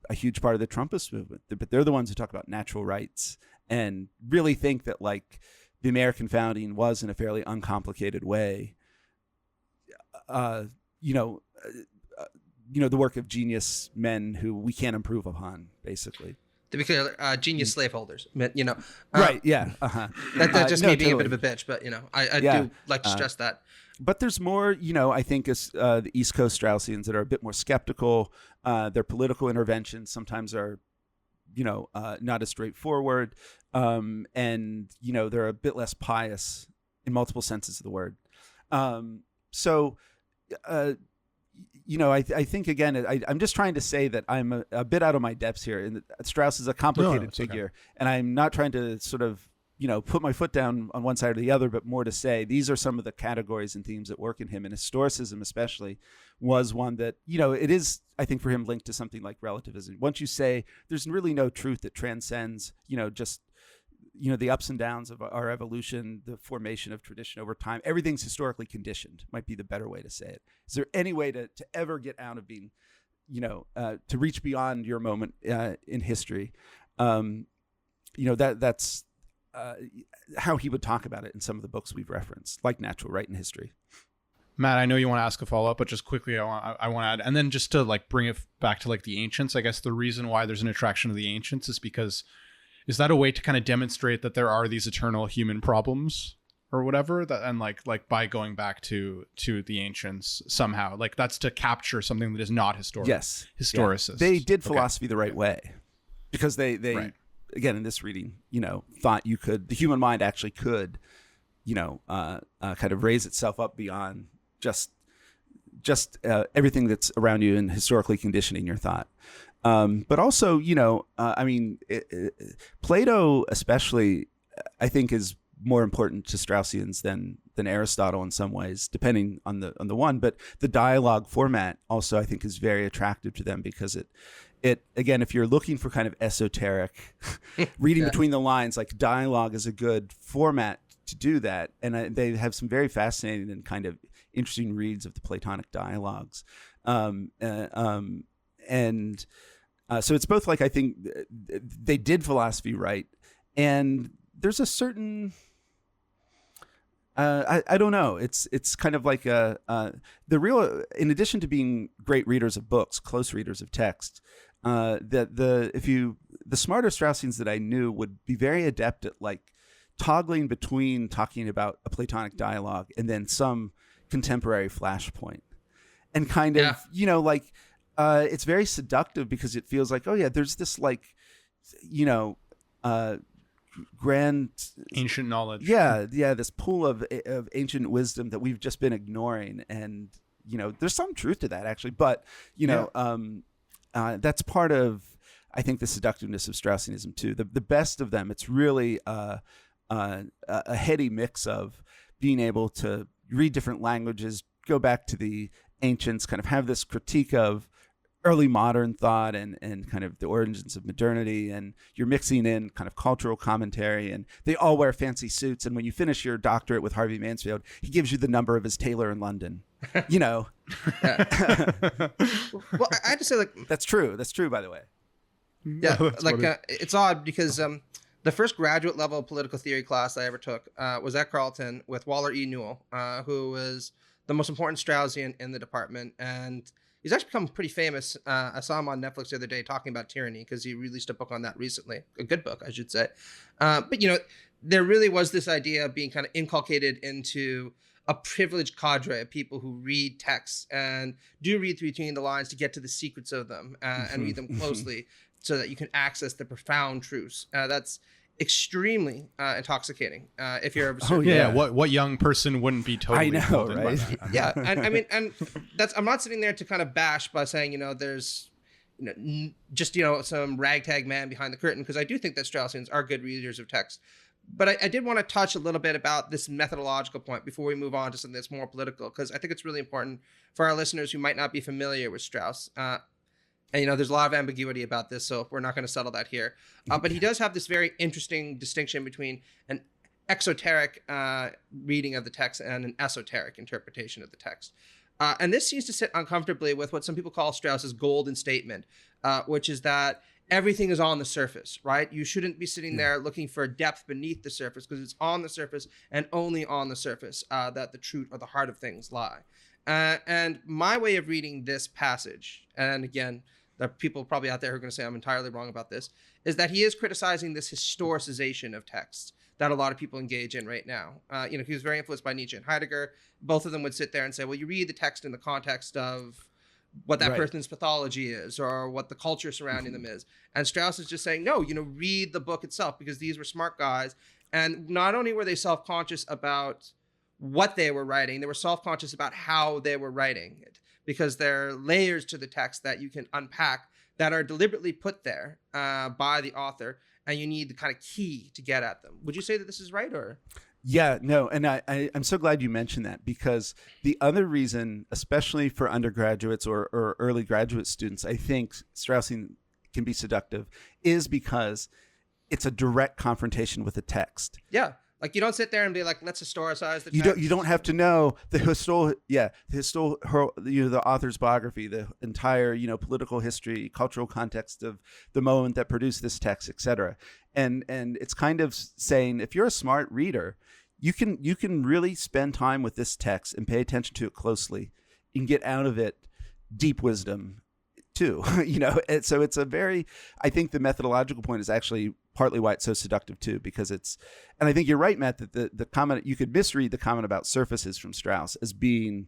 a huge part of the Trumpist movement, but they're the ones who talk about natural rights and really think that like the American founding was in a fairly the work of genius men who we can't improve upon, basically. To be clear, genius slaveholders, Right? Yeah. That's just me being totally. a bit of a bitch, but I Yeah. do like to stress that. But there's more, I think, as the East Coast Straussians that are a bit more skeptical. Their political interventions sometimes are, not as straightforward, and they're a bit less pious in multiple senses of the word. I think, again, I'm just trying to say that I'm a bit out of my depths here. And Strauss is a complicated figure. Okay. And I'm not trying to sort of, put my foot down on one side or the other, but more to say these are some of the categories and themes that work in him. And historicism especially was one that, it is, I think, for him linked to something like relativism. Once you say there's really no truth that transcends, just the ups and downs of our evolution, the formation of tradition over time, everything's historically conditioned, might be the better way to say it. Is there any way to ever get out of being, to reach beyond your moment in history? That's how he would talk about it in some of the books we've referenced, like Natural Right and History. Matt, I know you want to ask a follow-up, but just quickly, I want to add, and then just to bring it back to the ancients, I guess the reason why there's an attraction to the ancients is because, is that a way to kind of demonstrate that there are these eternal human problems or whatever, that, and by going back to the ancients somehow, that's to capture something that is not historic. Yes. Historicist. Yeah. They did philosophy the right way, because they right. Again, in this reading, thought the human mind actually could, kind of raise itself up beyond just everything that's around you and historically conditioning your thought. But also, Plato especially, I think, is more important to Straussians than Aristotle in some ways, depending on the one. But the dialogue format also, I think, is very attractive to them, because it again, if you're looking for kind of esoteric reading between the lines, dialogue is a good format to do that. And they have some very fascinating and kind of interesting reads of the Platonic dialogues. So it's both I think they did philosophy right, and there's a certain I don't know. It's kind of like the real, in addition to being great readers of books, close readers of text, the smarter Straussians that I knew would be very adept at toggling between talking about a Platonic dialogue and then some contemporary flashpoint, and kind of it's very seductive, because it feels like, oh yeah, there's this grand ancient knowledge. Yeah, this pool of ancient wisdom that we've just been ignoring, and there's some truth to that actually, but that's part of, I think, the seductiveness of Straussianism too. The best of them, it's really a heady mix of being able to read different languages, go back to the ancients, kind of have this critique of early modern thought and kind of the origins of modernity, and you're mixing in kind of cultural commentary, and they all wear fancy suits, and when you finish your doctorate with Harvey Mansfield, he gives you the number of his tailor in London. Well, I have to say, that's true, by the way. Yeah, it's odd, because the first graduate level political theory class I ever took was at Carleton with Waller E. Newell, who was the most important Straussian in the department, and he's actually become pretty famous. I saw him on Netflix the other day talking about tyranny, because he released a book on that recently. A good book, I should say. But, there really was this idea of being kind of inculcated into a privileged cadre of people who read texts and do read between the lines to get to the secrets of them and read them closely so that you can access the profound truths. That's extremely intoxicating if you're a certain what young person wouldn't be totally I know, right? Yeah, and I mean, and that's, I'm not sitting there to kind of bash by saying there's just some ragtag man behind the curtain, because I do think that Straussians are good readers of text. But I did want to touch a little bit about this methodological point before we move on to something that's more political, because I think it's really important for our listeners who might not be familiar with Strauss. And there's a lot of ambiguity about this, so we're not going to settle that here. But he does have this very interesting distinction between an exoteric reading of the text and an esoteric interpretation of the text. And this seems to sit uncomfortably with what some people call Strauss's golden statement, which is that everything is on the surface, right? You shouldn't be sitting there looking for depth beneath the surface, because it's on the surface and only on the surface that the truth or the heart of things lie. And my way of reading this passage, and again, there are people probably out there who are going to say I'm entirely wrong about this, is that he is criticizing this historicization of text that a lot of people engage in right now. He was very influenced by Nietzsche and Heidegger. Both of them would sit there and say, well, you read the text in the context of what that person's pathology is or what the culture surrounding them is. And Strauss is just saying, no, read the book itself, because these were smart guys. And not only were they self-conscious about what they were writing, they were self-conscious about how they were writing it, because there are layers to the text that you can unpack that are deliberately put there by the author, and you need the kind of key to get at them. Would you say that this is right, or? Yeah, no, and I'm so glad you mentioned that, because the other reason, especially for undergraduates or early graduate students, I think Straussian can be seductive, is because it's a direct confrontation with the text. Yeah. Like, you don't sit there and be like, let's historicize the text. You don't have to know the author's biography, the entire, political history, cultural context of the moment that produced this text, etc. And it's kind of saying, if you're a smart reader, you can really spend time with this text and pay attention to it closely and get out of it deep wisdom too. And so it's I think the methodological point is actually partly why it's so seductive too, because and I think you're right, Matt, that the comment, you could misread the comment about surfaces from Strauss as being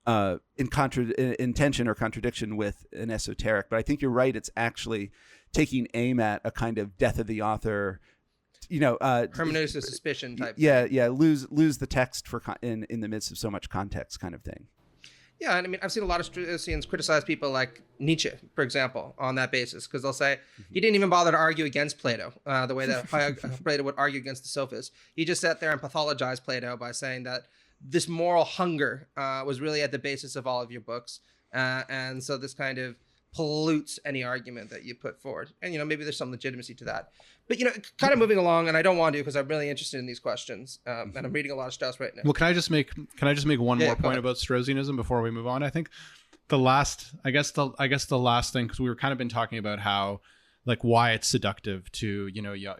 in tension or contradiction with an esoteric, but I think you're right. It's actually taking aim at a kind of death of the author, hermeneutics of suspicion type. Yeah. Lose the text in the midst of so much context kind of thing. Yeah, and I mean, I've seen a lot of Straussians criticize people like Nietzsche, for example, on that basis, because they'll say he didn't even bother to argue against Plato the way that Plato would argue against the sophists. He just sat there and pathologized Plato by saying that this moral hunger was really at the basis of all of your books, and so this kind of pollutes any argument that you put forward. And maybe there's some legitimacy to that. But kind of moving along, and I don't want to, because I'm really interested in these questions, and I'm reading a lot of Strauss right now. Well, can I just make one more point about Straussianism before we move on? I think the last thing, because we were kind of been talking about how, like, why it's seductive to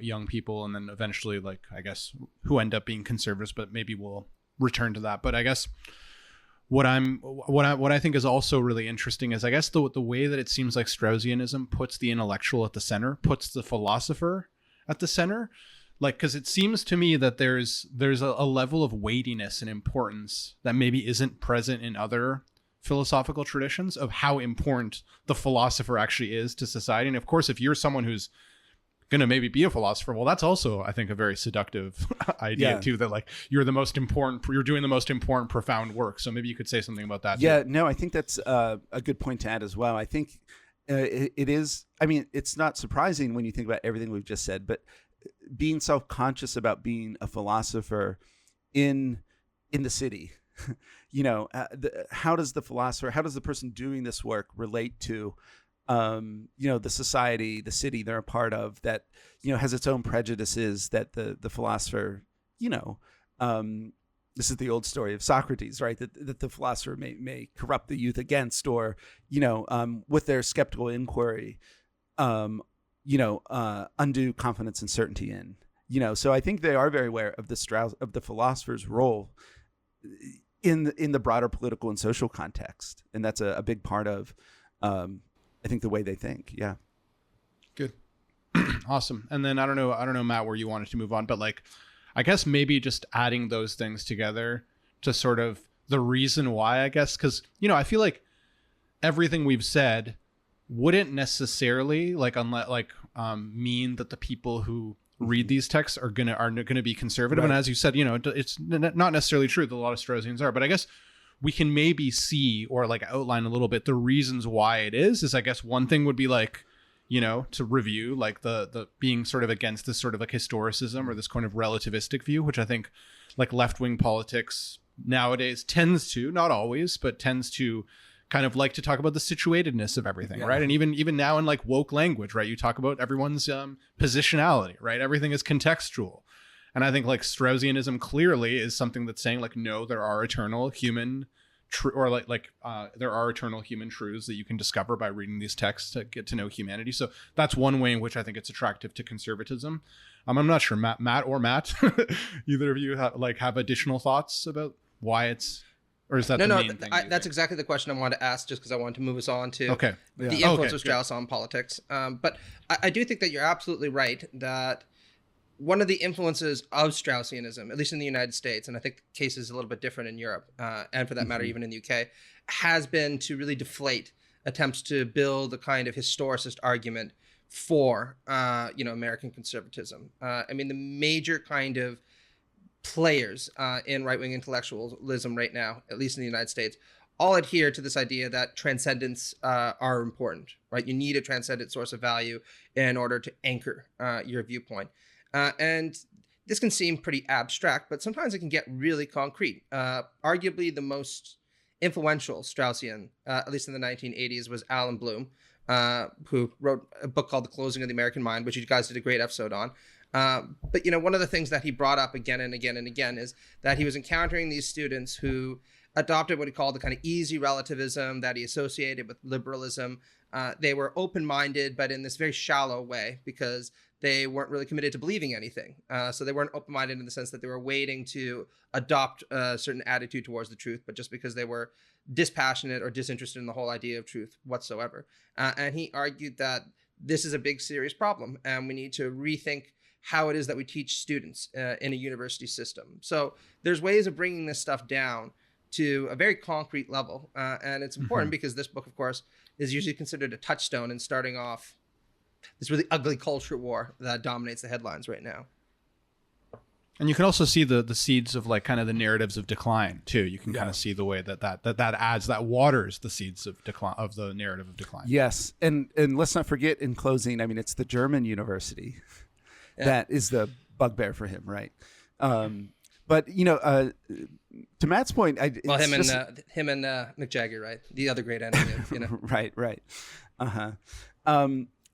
young people, and then eventually, like, I guess, who end up being conservatives, but maybe we'll return to that. But I guess what I think is also really interesting is, I guess, the way that it seems like Straussianism puts the intellectual at the center, puts the philosopher at the center, like, because it seems to me that there's a level of weightiness and importance that maybe isn't present in other philosophical traditions of how important the philosopher actually is to society. And of course, if you're someone who's going to maybe be a philosopher, well, that's also, I think, a very seductive idea too, that like you're doing the most important profound work. So maybe you could say something about that too. No, I think that's a good point to add as well. I think it is, I mean, it's not surprising when you think about everything we've just said, but being self-conscious about being a philosopher in the city, how does the person doing this work relate to the society, the city they're a part of, that has its own prejudices, that the philosopher, this is the old story of Socrates, right? That the philosopher may corrupt the youth against, or with their skeptical inquiry, undue confidence and certainty in. So I think they are very aware of the philosopher's role in the broader political and social context, and that's a big part of I think the way they think. Yeah. Good. Awesome. And then I don't know, Matt, where you wanted to move on, but like, I guess maybe just adding those things together to sort of the reason why, I guess, because, I feel like everything we've said wouldn't necessarily mean that the people who read these texts are gonna be conservative. Right. And as you said, it's not necessarily true that a lot of Straussians are, but I guess we can maybe see or like outline a little bit the reasons why it is I guess one thing would be like, to review like the being sort of against this sort of like historicism or this kind of relativistic view, which I think like left-wing politics nowadays tends to, not always, but tends to kind of like to talk about the situatedness of everything, right? And even now in like woke language, right? You talk about everyone's positionality, right? Everything is contextual. And I think like Straussianism clearly is something that's saying like, no, there are eternal human there are eternal human truths that you can discover by reading these texts to get to know humanity. So that's one way in which I think it's attractive to conservatism. I'm not sure, Matt, either of you have additional thoughts about why it's. Or is that No, the no, main thing? that's exactly the question I wanted to ask, just because I wanted to move us on to Okay. Yeah. the influence Okay, of Strauss on politics. But I do think that you're absolutely right that one of the influences of Straussianism, at least in the United States, and I think the case is a little bit different in Europe, and for that matter, even in the UK, has been to really deflate attempts to build a kind of historicist argument for, American conservatism. I mean, the major kind of players in right-wing intellectualism right now, at least in the United States, all adhere to this idea that transcendents are important, right? You need a transcendent source of value in order to anchor your viewpoint. And this can seem pretty abstract, but sometimes it can get really concrete. Arguably the most influential Straussian, at least in the 1980s, was Alan Bloom, who wrote a book called The Closing of the American Mind, which you guys did a great episode on. But one of the things that he brought up again and again and again is that he was encountering these students who adopted what he called the kind of easy relativism that he associated with liberalism. They were open-minded, but in this very shallow way, because they weren't really committed to believing anything. So they weren't open-minded in the sense that they were waiting to adopt a certain attitude towards the truth, but just because they were dispassionate or disinterested in the whole idea of truth whatsoever. And he argued that this is a big, serious problem, and we need to rethink how it is that we teach students in a university system. So there's ways of bringing this stuff down to a very concrete level. And it's important because this book, of course, is usually considered a touchstone in starting off this really ugly culture war that dominates the headlines right now. And you can also see the seeds of like kind of the narratives of decline too. You can kind of see the way that waters the seeds of decline, of the narrative of decline. Yes, and let's not forget in closing, I mean, it's the German university that is the bugbear for him, right? But to Matt's point, him and Mick Jagger, right? The other great enemy, right.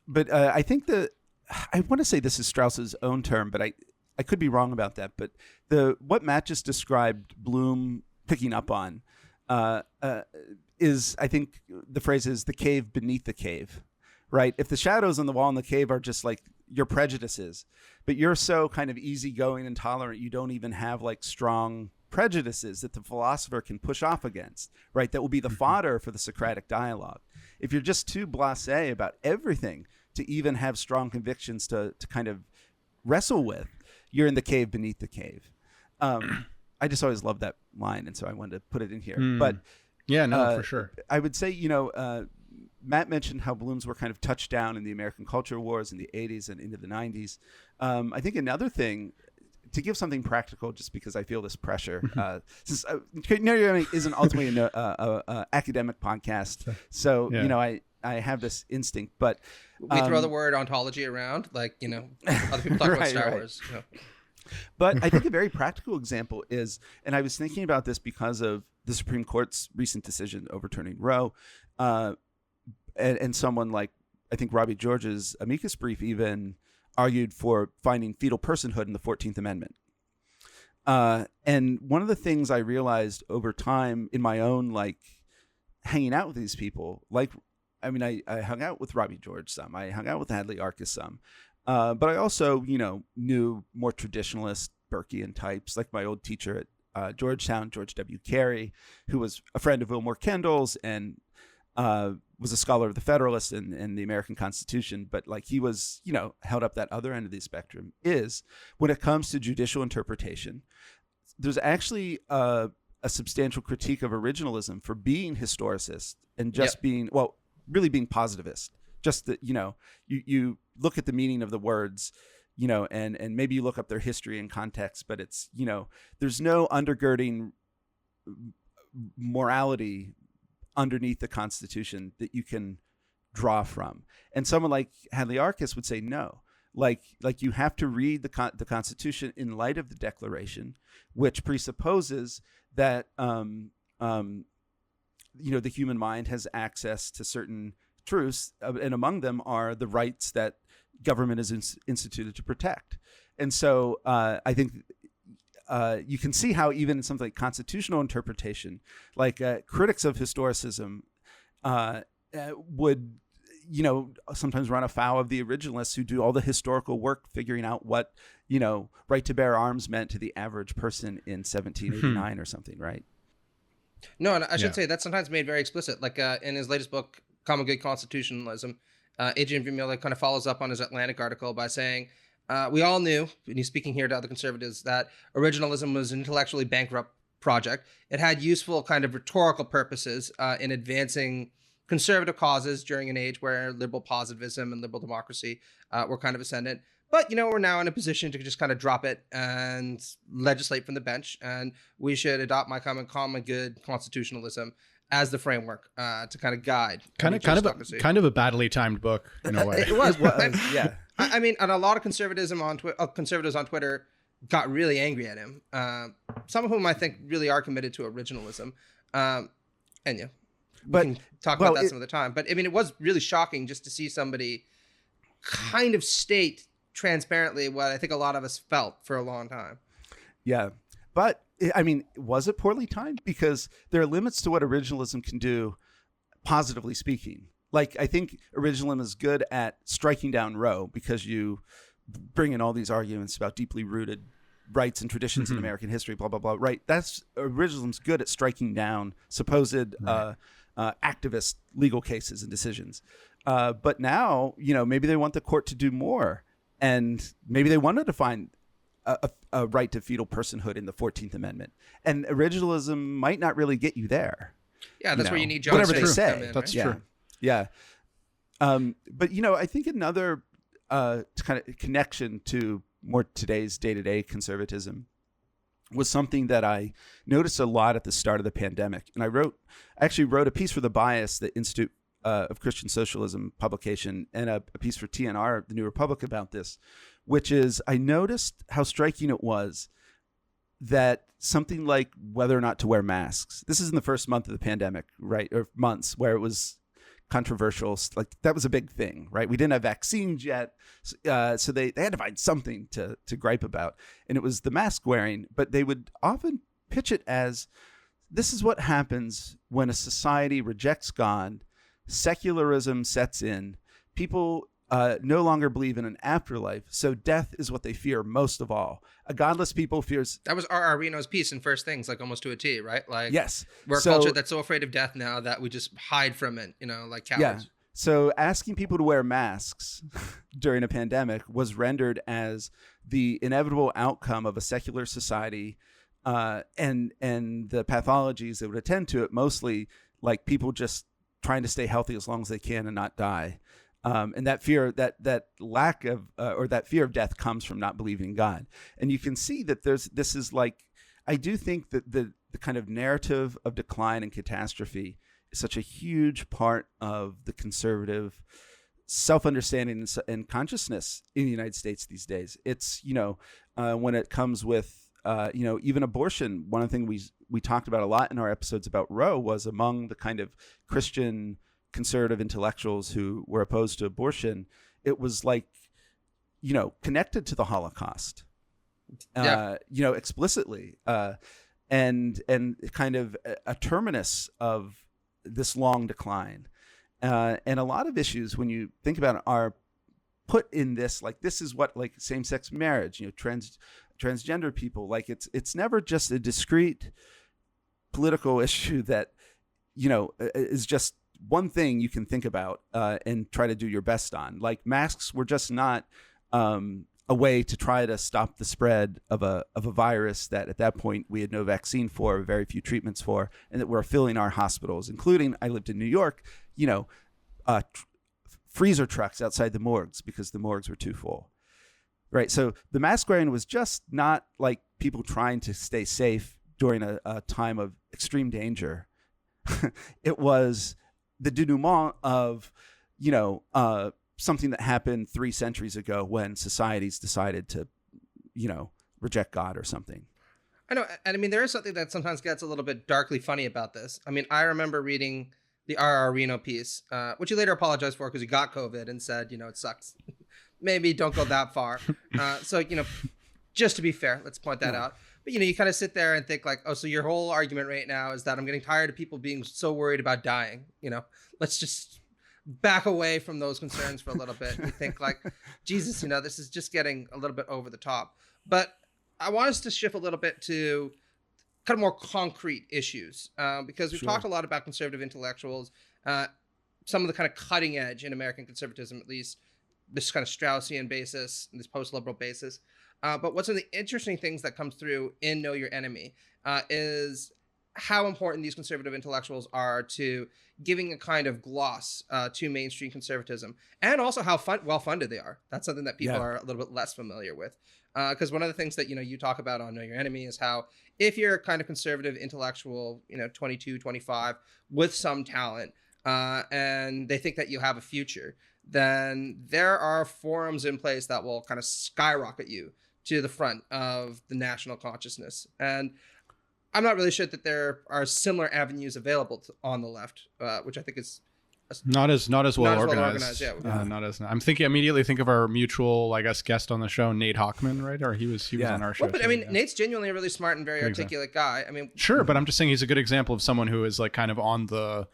But I think I want to say this is Strauss's own term, but I could be wrong about that. But what Matt just described, Bloom picking up on, is, I think the phrase is the cave beneath the cave, right? If the shadows on the wall in the cave are just like your prejudices, but you're so kind of easygoing and tolerant, you don't even have like strong prejudices that the philosopher can push off against, right? That will be the fodder for the Socratic dialogue. If you're just too blasé about everything to even have strong convictions to kind of wrestle with, you're in the cave beneath the cave. I just always loved that line, and so I wanted to put it in here. But yeah, no, for sure. I would say, Matt mentioned how Bloom's were kind of touched down in the American culture wars in the 80s and into the 90s. I think another thing, to give something practical, just because I feel this pressure, since Narrative isn't ultimately an academic podcast, so I have this instinct, but we throw the word ontology around, like other people talk about Star Wars. But I think a very practical example is, and I was thinking about this because of the Supreme Court's recent decision overturning Roe, and someone like, I think Robbie George's amicus brief even argued for finding fetal personhood in the 14th Amendment. And one of the things I realized over time in my own, like, hanging out with these people, like, I mean, I hung out with Robbie George some, I hung out with Hadley Arcus some, but I also, knew more traditionalist Burkean types, like my old teacher at Georgetown, George W. Carey, who was a friend of Wilmore Kendall's and was a scholar of the Federalists and the American Constitution, but like he was, held up that other end of the spectrum, is when it comes to judicial interpretation, there's actually a substantial critique of originalism for being historicist and just being, really being positivist. Just that, you look at the meaning of the words, and maybe you look up their history and context, but it's, there's no undergirding morality underneath the Constitution that you can draw from. And someone like Hadley Arcus would say no. Like you have to read the Constitution in light of the Declaration, which presupposes that the human mind has access to certain truths, and among them are the rights that government is instituted to protect. And so I think you can see how even in something like constitutional interpretation, like critics of historicism would, sometimes run afoul of the originalists who do all the historical work figuring out what, right to bear arms meant to the average person in 1789 or something, right? No, and I should Yeah. say that's sometimes made very explicit. Like in his latest book, Common Good Constitutionalism, Adrian Vermeulen kind of follows up on his Atlantic article by saying, we all knew, and he's speaking here to other conservatives, that originalism was an intellectually bankrupt project. It had useful kind of rhetorical purposes in advancing conservative causes during an age where liberal positivism and liberal democracy were kind of ascendant. But, we're now in a position to just kind of drop it and legislate from the bench. And we should adopt my common good constitutionalism as the framework to kind of guide. Kind of a badly timed book in a way. It was. Yeah. I mean, and a lot of conservatives on Twitter got really angry at him. Some of whom I think really are committed to originalism. And yeah, we can talk about that some other time. But I mean, it was really shocking just to see somebody kind of state transparently what I think a lot of us felt for a long time. Yeah. But I mean, was it poorly timed? Because there are limits to what originalism can do, positively speaking. Like, I think originalism is good at striking down Roe because you bring in all these arguments about deeply rooted rights and traditions in American history, blah, blah, blah. Right. Originalism's good at striking down supposed activist legal cases and decisions. But now, maybe they want the court to do more. And maybe they want to define a right to fetal personhood in the 14th Amendment. And originalism might not really get you there. Yeah, that's where you need John whatever they Smith to say. come in, That's right? true. Yeah. But, I think another kind of connection to more today's day-to-day conservatism was something that I noticed a lot at the start of the pandemic. And I actually wrote a piece for The Bias, the Institute of Christian Socialism publication, and a piece for TNR, The New Republic, about this, which is I noticed how striking it was that something like whether or not to wear masks, this is in the first month of the pandemic, right? Or months where it was controversial. Like, that was a big thing, right? We didn't have vaccines yet. So they had to find something to gripe about. And it was the mask wearing, but they would often pitch it as, this is what happens when a society rejects God, secularism sets in, people no longer believe in an afterlife, so death is what they fear most of all. A godless people fears... That was R.R. Reno's piece in First Things, like almost to a T, right? Like, yes, we're a culture that's so afraid of death now that we just hide from it, like cowards. Yeah. So asking people to wear masks during a pandemic was rendered as the inevitable outcome of a secular society, and the pathologies that would attend to it, mostly like people just trying to stay healthy as long as they can and not die. And that fear, that lack of, or that fear of death comes from not believing in God. And you can see that this is like, I do think that the kind of narrative of decline and catastrophe is such a huge part of the conservative self-understanding and consciousness in the United States these days. It's, when it comes with, even abortion, one of the things we talked about a lot in our episodes about Roe was among the kind of Christian conservative intellectuals who were opposed to abortion, it was like, connected to the Holocaust, explicitly, and kind of a terminus of this long decline. And a lot of issues, when you think about it, are put in this, like, this is what, like, same-sex marriage, transgender people, like, it's never just a discrete political issue that, is just one thing you can think about and try to do your best on. Like, masks were just not a way to try to stop the spread of a virus that at that point we had no vaccine for, very few treatments for, and that were filling our hospitals, including, I lived in New York, freezer trucks outside the morgues because the morgues were too full. Right. So the mask wearing was just not like people trying to stay safe during a time of extreme danger. It was the denouement of, something that happened 3 centuries ago when societies decided to, reject God or something. I know. And I mean, there is something that sometimes gets a little bit darkly funny about this. I mean, I remember reading the R.R. Reno piece, which he later apologized for because he got COVID and said, it sucks. Maybe don't go that far. So, just to be fair, let's point that out. But, you kind of sit there and think like, oh, so your whole argument right now is that I'm getting tired of people being so worried about dying. Let's just back away from those concerns for a little bit. You think like, Jesus, this is just getting a little bit over the top. But I want us to shift a little bit to kind of more concrete issues, because we've Sure. talked a lot about conservative intellectuals, some of the kind of cutting edge in American conservatism, at least this kind of Straussian basis, this post-liberal basis. But what's one of the interesting things that comes through in Know Your Enemy is how important these conservative intellectuals are to giving a kind of gloss to mainstream conservatism, and also how well-funded they are. That's something that people are a little bit less familiar with. Because one of the things that, you talk about on Know Your Enemy is how if you're a kind of conservative intellectual, 22, 25, with some talent, and they think that you have a future, then there are forums in place that will kind of skyrocket you to the front of the national consciousness. And I'm not really sure that there are similar avenues available on the left, which I think is not as well organized. Yeah. Not as. I'm thinking immediately. Think of our mutual, I guess, guest on the show, Nate Hockman, right? Or he was on our show. Well, but too, I mean, Nate's genuinely a really smart and very Good articulate guy. I mean, sure, but I'm just saying he's a good example of someone who is like kind of on the.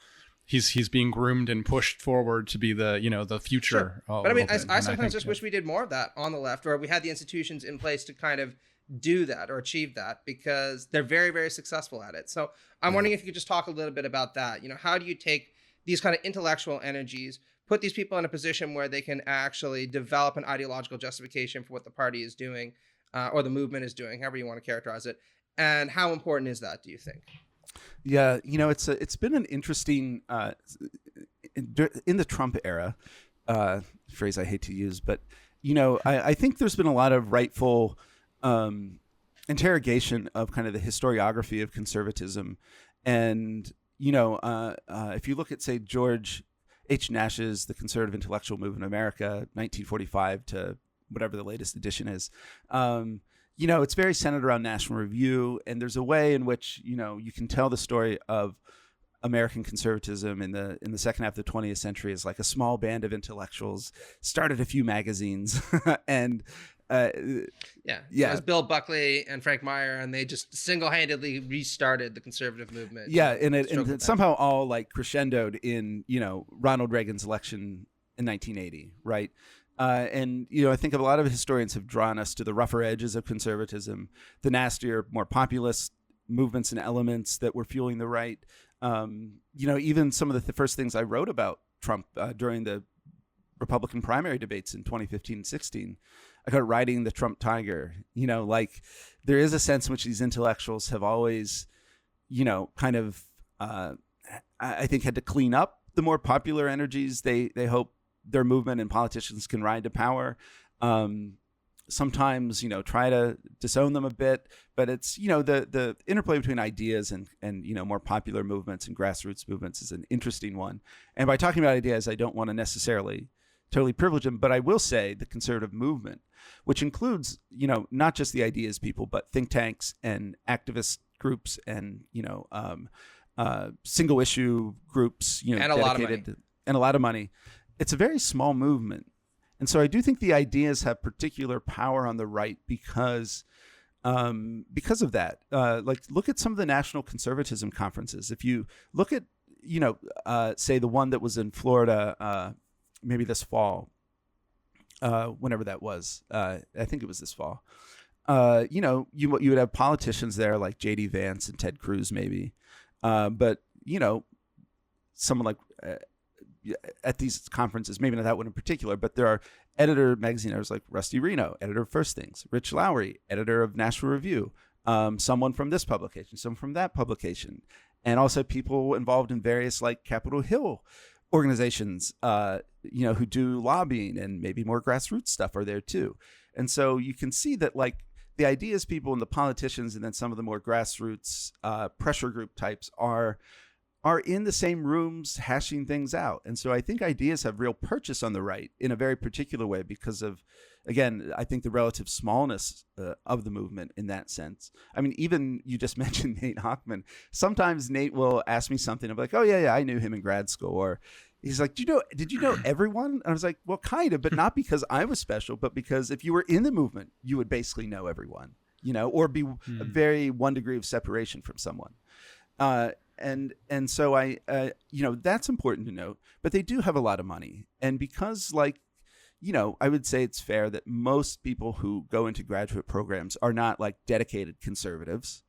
He's being groomed and pushed forward to be the the future. Sure. But I mean, I sometimes just wish we did more of that on the left, or we had the institutions in place to kind of do that or achieve that, because they're very, very successful at it. So I'm wondering if you could just talk a little bit about that. How do you take these kind of intellectual energies, put these people in a position where they can actually develop an ideological justification for what the party is doing, or the movement is doing, however you want to characterize it, and how important is that, do you think? Yeah, it's been an interesting in the Trump era, phrase I hate to use, but I think there's been a lot of rightful interrogation of kind of the historiography of conservatism, and if you look at, say, George H. Nash's The Conservative Intellectual Movement in America, 1945 to whatever the latest edition is. It's very centered around National Review, and there's a way in which, you can tell the story of American conservatism in the second half of the 20th century as like a small band of intellectuals started a few magazines and it was Bill Buckley and Frank Meyer, and they just single-handedly restarted the conservative movement. Yeah, and it somehow all like crescendoed in, Ronald Reagan's election in 1980, right? And I think a lot of historians have drawn us to the rougher edges of conservatism, the nastier, more populist movements and elements that were fueling the right. Even some of the first things I wrote about Trump during the Republican primary debates in 2015 and 16, I got riding the Trump tiger. There is a sense in which these intellectuals have always, kind of, I think, had to clean up the more popular energies they hope their movement and politicians can ride to power. Sometimes, try to disown them a bit, but it's, the interplay between ideas and more popular movements and grassroots movements is an interesting one. And by talking about ideas, I don't want to necessarily totally privilege them, but I will say the conservative movement, which includes, not just the ideas people, but think tanks and activist groups and, single issue groups, and a lot of money. It's a very small movement. And so I do think the ideas have particular power on the right because of that. Look at some of the national conservatism conferences. If you look at, say the one that was in Florida, maybe this fall, whenever that was, I think it was this fall. You would have politicians there like J.D. Vance and Ted Cruz, maybe, but someone like at these conferences, maybe not that one in particular, but there are magazine editors like Rusty Reno, editor of First Things, Rich Lowry, editor of National Review, someone from this publication, someone from that publication, and also people involved in various like Capitol Hill organizations, who do lobbying and maybe more grassroots stuff are there too. And so you can see that like the ideas people and the politicians and then some of the more grassroots pressure group types are in the same rooms hashing things out. And so I think ideas have real purchase on the right in a very particular way because of, again, I think the relative smallness of the movement in that sense. I mean, even you just mentioned Nate Hockman. Sometimes Nate will ask me something. I'm like, oh, yeah, I knew him in grad school. Or he's like, did you know everyone? And I was like, well, kind of, but not because I was special, but because if you were in the movement, you would basically know everyone, or be a very one degree of separation from someone. And so I, that's important to note, but they do have a lot of money. And because I would say it's fair that most people who go into graduate programs are not like dedicated conservatives.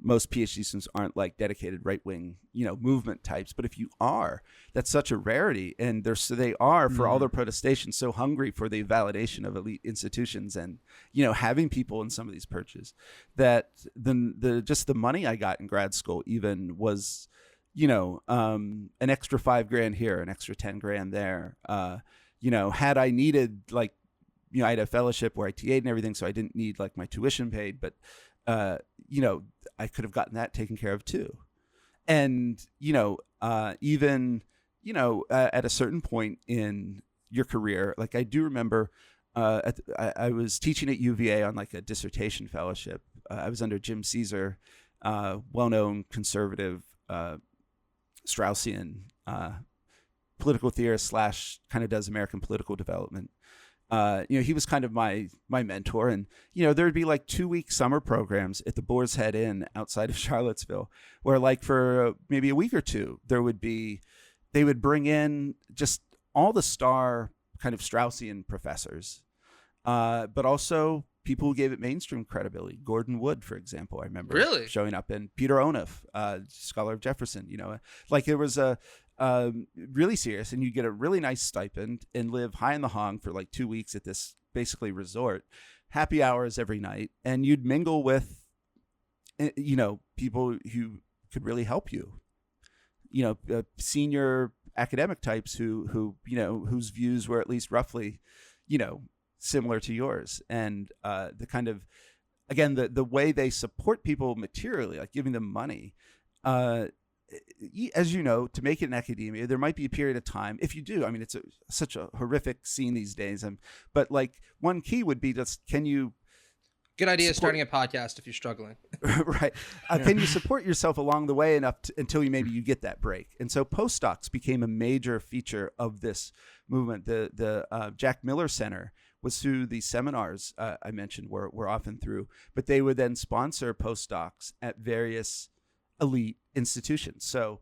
most PhD students aren't like dedicated right-wing, movement types. But if you are, that's such a rarity. And they are, for all their protestations, so hungry for the validation of elite institutions and, having people in some of these perches, that the money I got in grad school even was, an extra $5,000 here, an extra $10,000 there. Had I needed, like, I had a fellowship where I TA'd and everything, so I didn't need like my tuition paid, but I could have gotten that taken care of too. And, even, at a certain point in your career, like I do remember I was teaching at UVA on like a dissertation fellowship. I was under Jim Caesar, well-known conservative Straussian political theorist / kind of does American political development. He was kind of my mentor, and there'd be like 2-week summer programs at the Boar's Head Inn outside of Charlottesville, where like for maybe a week or two they would bring in just all the star kind of Straussian professors, but also people who gave it mainstream credibility. Gordon Wood, for example, I remember really showing up, and Peter Onuf, scholar of Jefferson. Like it was a really serious, and you get a really nice stipend and live high in the hong for like 2 weeks at this basically resort, happy hours every night, and you'd mingle with people who could really help you, senior academic types whose views were at least roughly similar to yours, and the kind of, again, the way they support people materially, like giving them money, as you know, to make it in academia, there might be a period of time. If you do, I mean, it's such a horrific scene these days. But like one key would be just, can you? Good idea starting a podcast if you're struggling. Right. Can you support yourself along the way enough until you get that break? And so postdocs became a major feature of this movement. The Jack Miller Center was who the seminars I mentioned were often through, but they would then sponsor postdocs at various elite institutions. So,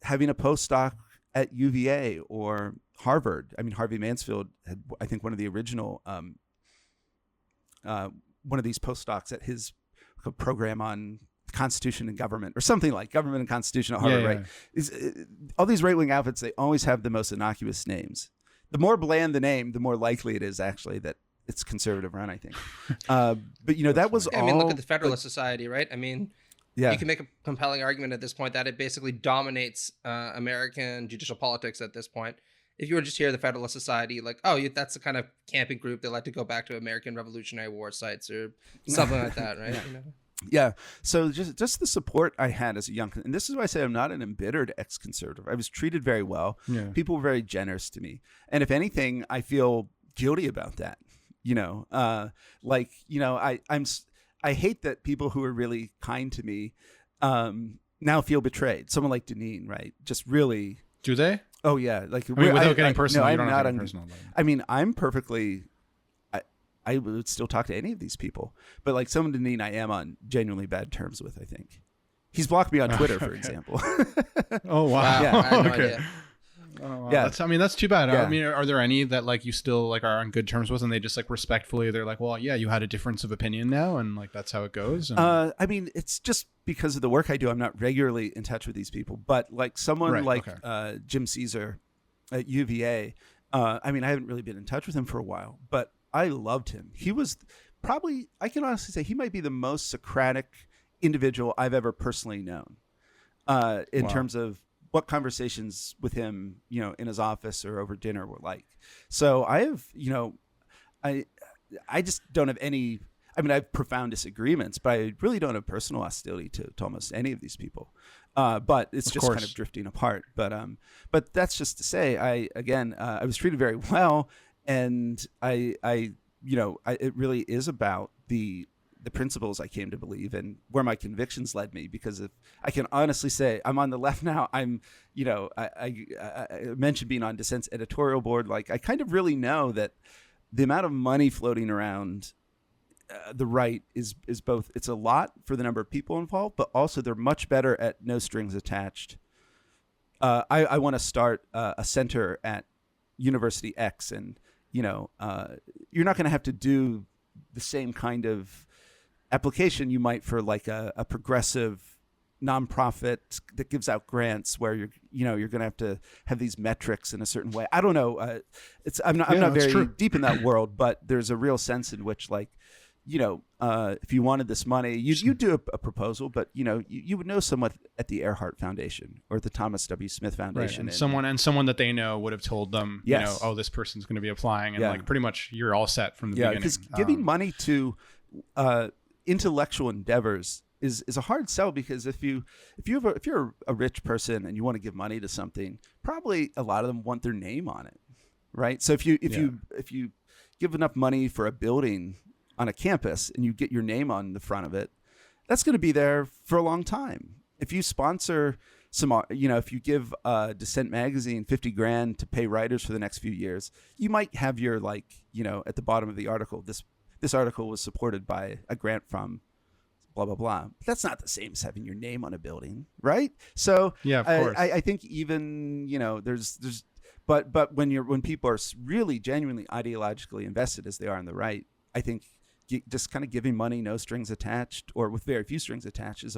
having a postdoc at UVA or Harvard. I mean, Harvey Mansfield had, I think, one of the original one of these postdocs at his program on Constitution and government, or something like government and Constitution at Harvard, right? All these right-wing outfits, they always have the most innocuous names. The more bland the name, the more likely it is actually that it's conservative run, I think. But that was all. I mean, look at the Federalist Society, right? I mean, yeah, you can make a compelling argument at this point that it basically dominates American judicial politics at this point. If you were just here, the Federalist Society, like, oh, that's the kind of camping group that like to go back to American Revolutionary War sites or something like that, right? Yeah. So just the support I had as a young, and this is why I say I'm not an embittered ex-conservative. I was treated very well. Yeah. People were very generous to me, and if anything, I feel guilty about that. I hate that people who are really kind to me now feel betrayed. Someone like Deneen, right? Just really. Do they? Oh yeah, like without getting personal. No, you don't I'm have not to get personal. I mean, I'm perfectly. I would still talk to any of these people, but like someone Deneen, I am on genuinely bad terms with. I think he's blocked me on Twitter, for example. Oh wow! Yeah, I had no idea. Oh, wow. Yeah, that's too bad. Yeah. I mean, are there any that like you still like are on good terms with, and they just like respectfully, they're like, well, yeah, you had a difference of opinion now, and like that's how it goes. And... I mean, it's just because of the work I do. I'm not regularly in touch with these people, but like someone Jim Caesar at UVA. I mean, I haven't really been in touch with him for a while, but I loved him. He was probably, I can honestly say, he might be the most Socratic individual I've ever personally known in terms of what conversations with him, in his office or over dinner were like. So I have, I just don't have any, I mean, I have profound disagreements, but I really don't have personal hostility to almost any of these people. But it's just kind of drifting apart. But that's just to say, I was treated very well. And it really is about the principles I came to believe and where my convictions led me. Because if I can honestly say, I'm on the left now. I'm, I mentioned being on Dissent's editorial board. Like, I kind of really know that the amount of money floating around the right is both. It's a lot for the number of people involved, but also they're much better at no strings attached. I want to start a center at University X, and you're not going to have to do the same kind of application, you might for like a progressive nonprofit that gives out grants where you're going to have these metrics in a certain way. I don't know. I'm not very deep in that world, but there's a real sense in which, like, if you wanted this money, you do a proposal, but you would know someone at the Earhart Foundation or the Thomas W. Smith Foundation, right. and someone that they know would have told them, yes. Oh, this person's going to be applying, and like pretty much you're all set from the beginning. Because giving money to intellectual endeavors is a hard sell, because if you're a rich person and you want to give money to something, probably a lot of them want their name on it, right? So if you give enough money for a building on a campus and you get your name on the front of it, that's going to be there for a long time. If you sponsor if you give Dissent magazine $50,000 to pay writers for the next few years, you might have your at the bottom of the article, this article was supported by a grant from blah blah blah. But that's not the same as having your name on a building, right? So yeah, of course. I think even there's but when people are really genuinely ideologically invested as they are on the right, I think just kind of giving money, no strings attached, or with very few strings attached, it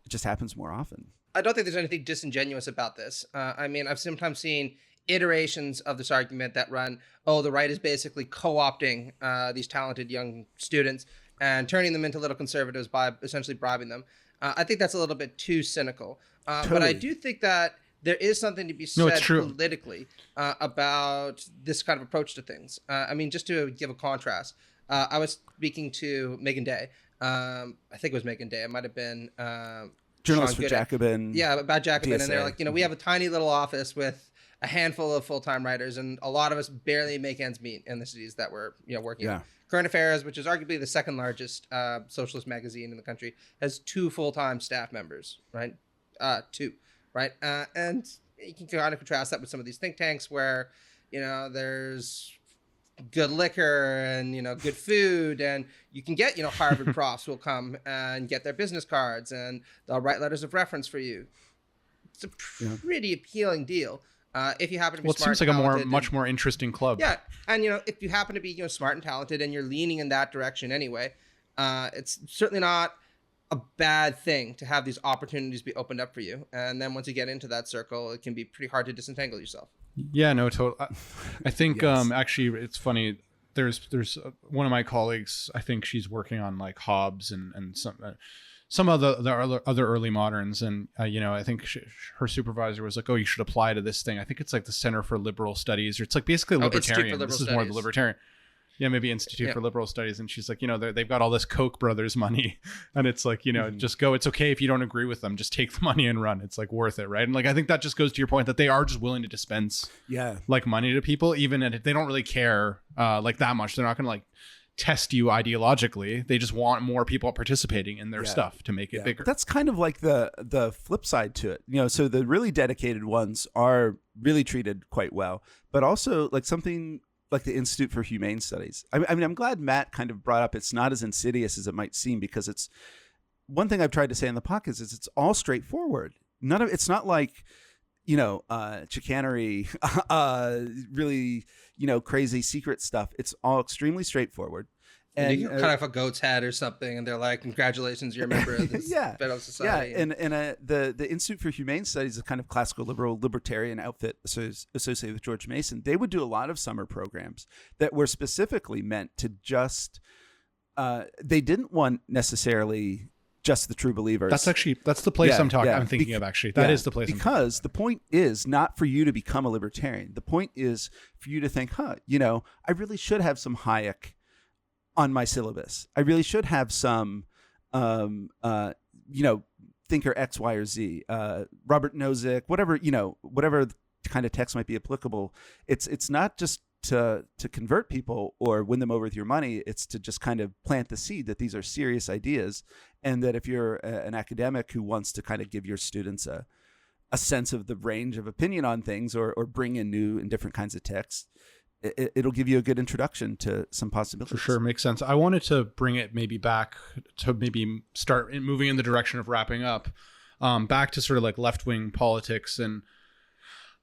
just happens more often. I don't think there's anything disingenuous about this. I've sometimes seen iterations of this argument that run, the right is basically co-opting these talented young students and turning them into little conservatives by essentially bribing them. I think that's a little bit too cynical. Totally. But I do think that there is something to be said politically about this kind of approach to things. Just to give a contrast, I was speaking to Megan Day. I think it was Megan Day. It might have been Journalist for Jacobin. Yeah, about Jacobin. DSA. And they're like, we have a tiny little office with a handful of full-time writers, and a lot of us barely make ends meet in the cities that we're working in. Current Affairs, which is arguably the second largest socialist magazine in the country, has 2 full-time staff members, right? 2, right? And you can kind of contrast that with some of these think tanks where, there's good liquor and, good food, and you can get, Harvard profs will come and get their business cards and they'll write letters of reference for you. It's a pretty appealing deal. If you happen to be smart, it seems like a much more interesting club. Yeah, and if you happen to be smart and talented and you're leaning in that direction anyway, it's certainly not a bad thing to have these opportunities be opened up for you. And then once you get into that circle, it can be pretty hard to disentangle yourself. Yeah, no, totally. I think Yes. actually it's funny. There's one of my colleagues. I think she's working on like Hobbes and some of the other early moderns, and I think her supervisor was like, "Oh, you should apply to this thing." I think it's like the Center for Liberal Studies, or it's like basically libertarian. This is more the libertarian. Yeah, maybe Institute for Liberal Studies. And she's like, they've got all this Koch brothers money, and it's like, just go. It's okay if you don't agree with them, just take the money and run. It's like worth it, right? And like I think that just goes to your point that they are just willing to dispense like money to people, even if they don't really care like that much. They're not going to like test you ideologically. They just want more people participating in their stuff to make it bigger. But that's kind of like the flip side to it. So the really dedicated ones are really treated quite well, but also like something like the Institute for Humane Studies. I'm glad Matt kind of brought up it's not as insidious as it might seem, because it's one thing I've tried to say in the podcast is it's all straightforward. It's not like chicanery, really crazy secret stuff. It's all extremely straightforward. And you cut off a goat's head or something, and they're like, "Congratulations, you're a member of this federal society." Yeah, and the Institute for Humane Studies is a kind of classical libertarian outfit associated with George Mason. They would do a lot of summer programs that were specifically meant to just. They didn't want necessarily just the true believers. That's the place I'm thinking of. Actually, that is the place. Because the point is not for you to become a libertarian. The point is for you to think, I really should have some Hayek on my syllabus. I really should have some, thinker X, Y, or Z, Robert Nozick, whatever kind of text might be applicable. It's not just to convert people or win them over with your money. It's to just kind of plant the seed that these are serious ideas, and that if you're an academic who wants to kind of give your students a sense of the range of opinion on things, or bring in new and different kinds of texts, it'll give you a good introduction to some possibilities. For sure, makes sense. I wanted to bring it maybe back to maybe start moving in the direction of wrapping up, back to sort of like left-wing politics. And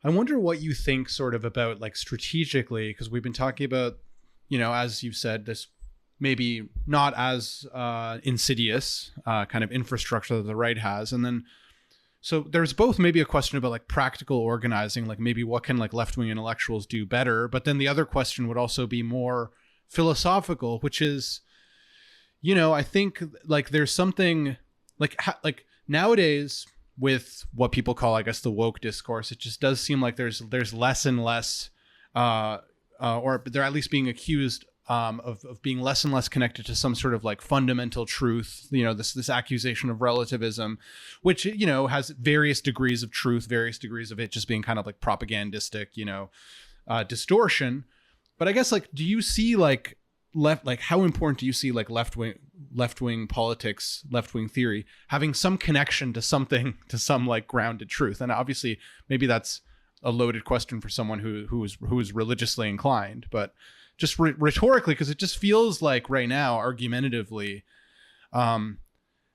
I wonder what you think sort of about like strategically, because we've been talking about, as you've said, this maybe not as insidious kind of infrastructure that the right has. And then so there's both maybe a question about like practical organizing, like maybe what can like left-wing intellectuals do better, but then the other question would also be more philosophical, which is, I think like there's something like nowadays with what people call, I guess, the woke discourse, it just does seem like there's less and less or they're at least being accused of being less and less connected to some sort of like fundamental truth, this accusation of relativism, which, has various degrees of truth, various degrees of it just being kind of like propagandistic, distortion. But I guess like, do you see like how important do you see like left-wing politics, left-wing theory having some connection to something, to some like grounded truth? And obviously maybe that's a loaded question for someone who is religiously inclined, but just rhetorically, because it just feels like right now, argumentatively,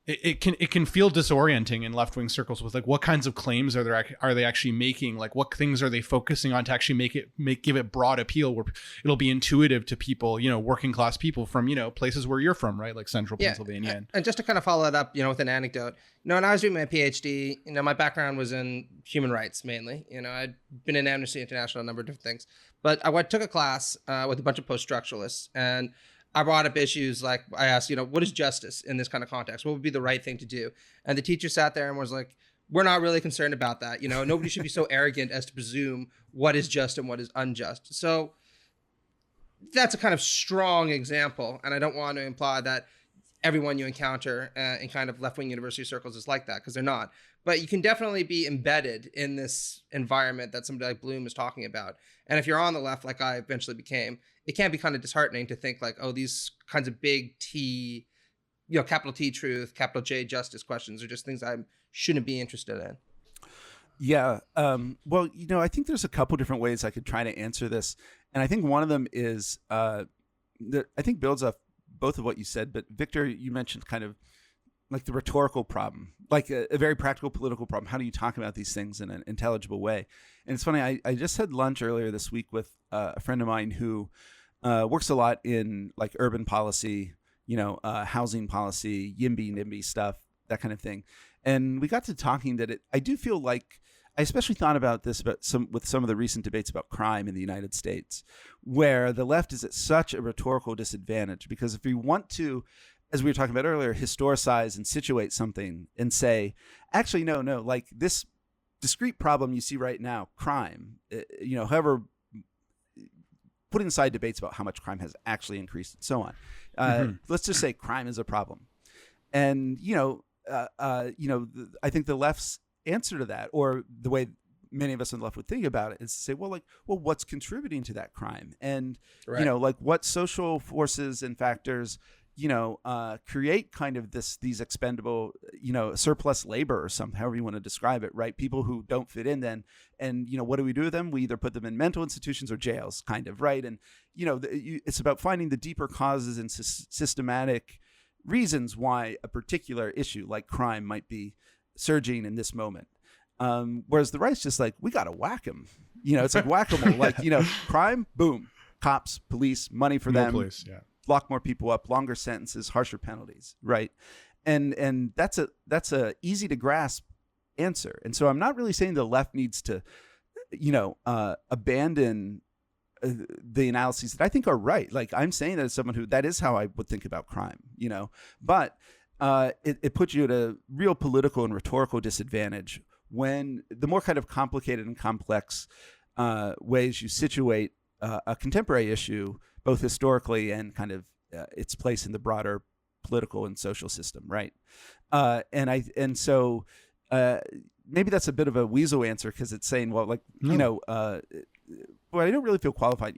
it can feel disorienting in left-wing circles with like what kinds of claims are they actually making, like what things are they focusing on to actually give it broad appeal where it'll be intuitive to people, working class people from places where you're from, right, like central Pennsylvania. And just to kind of follow that up, with an anecdote, when I was doing my PhD, my background was in human rights mainly. I'd been in Amnesty International, a number of different things, but I took a class with a bunch of post-structuralists, and I brought up issues like, I asked, what is justice in this kind of context? What would be the right thing to do? And the teacher sat there and was like, we're not really concerned about that. Nobody should be so arrogant as to presume what is just and what is unjust. So that's a kind of strong example. And I don't want to imply that everyone you encounter in kind of left-wing university circles is like that, because they're not. But you can definitely be embedded in this environment that somebody like Bloom is talking about. And if you're on the left, like I eventually became, it can be kind of disheartening to think like, oh, these kinds of big T, capital T truth, capital J justice questions are just things I shouldn't be interested in. Yeah. Well, I think there's a couple different ways I could try to answer this. And I think one of them is that I think builds off both of what you said. But Victor, you mentioned kind of like the rhetorical problem, like a very practical political problem. How do you talk about these things in an intelligible way? And it's funny, I just had lunch earlier this week with a friend of mine who works a lot in like urban policy, housing policy, YIMBY, NIMBY stuff, that kind of thing. And we got to talking that I do feel like, I especially thought about this with some of the recent debates about crime in the United States, where the left is at such a rhetorical disadvantage, because if we want to, as we were talking about earlier, historicize and situate something and say, actually, no, like this discrete problem you see right now, crime, however, putting aside debates about how much crime has actually increased and so on, let's just say crime is a problem. And, I think the left's answer to that, or the way many of us on the left would think about it, is to say, well, what's contributing to that crime? And, right. What social forces and factors create kind of these expendable, surplus labor or something, however you want to describe it, right? People who don't fit in then. And, what do we do with them? We either put them in mental institutions or jails, kind of, right? And, it's about finding the deeper causes and systematic reasons why a particular issue like crime might be surging in this moment. Whereas the right's just like, we got to whack them. It's like whack-a-mole, like, crime, boom, cops, police, money for them. Police, yeah. Lock more people up, longer sentences, harsher penalties, right? And that's a easy to grasp answer. And so I'm not really saying the left needs to, abandon the analyses that I think are right. Like I'm saying that as someone that is how I would think about crime, but it puts you at a real political and rhetorical disadvantage when the more kind of complicated and complex ways you situate a contemporary issue, both historically and kind of its place in the broader political and social system, right? So maybe that's a bit of a weasel answer, because it's saying, well, like, well, I don't really feel qualified,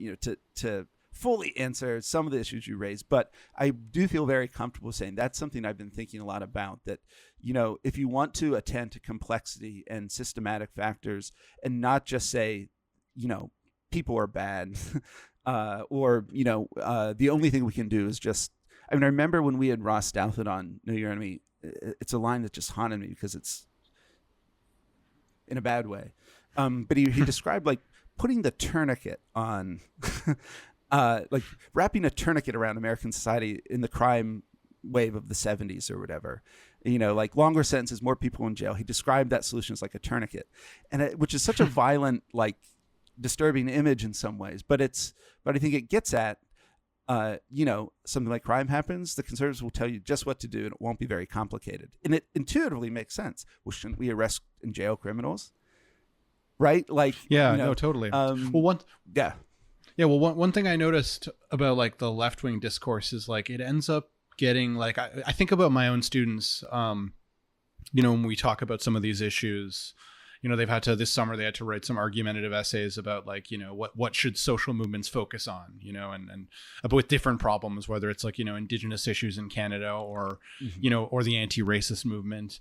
to fully answer some of the issues you raised, but I do feel very comfortable saying that's something I've been thinking a lot about, that, if you want to attend to complexity and systematic factors and not just say, people are bad, or, the only thing we can do is just, I remember when we had Ross Douthat on Know Your Enemy, it's a line that just haunted me because it's in a bad way. But he described like putting the tourniquet on like wrapping a tourniquet around American society in the crime wave of the 70s or whatever. Like longer sentences, more people in jail. He described that solution as like a tourniquet, which is such a violent, like disturbing image in some ways. But I think it gets at, something like crime happens, the conservatives will tell you just what to do, and it won't be very complicated. And it intuitively makes sense. Well, shouldn't we arrest and jail criminals? Right? Like, no, totally. Well, one thing I noticed about like the left-wing discourse is like it ends up getting like, I think about my own students, when we talk about some of these issues, they've had to, this summer, they had to write some argumentative essays about like, what should social movements focus on, and with different problems, whether it's like, indigenous issues in Canada or, or the anti-racist movement.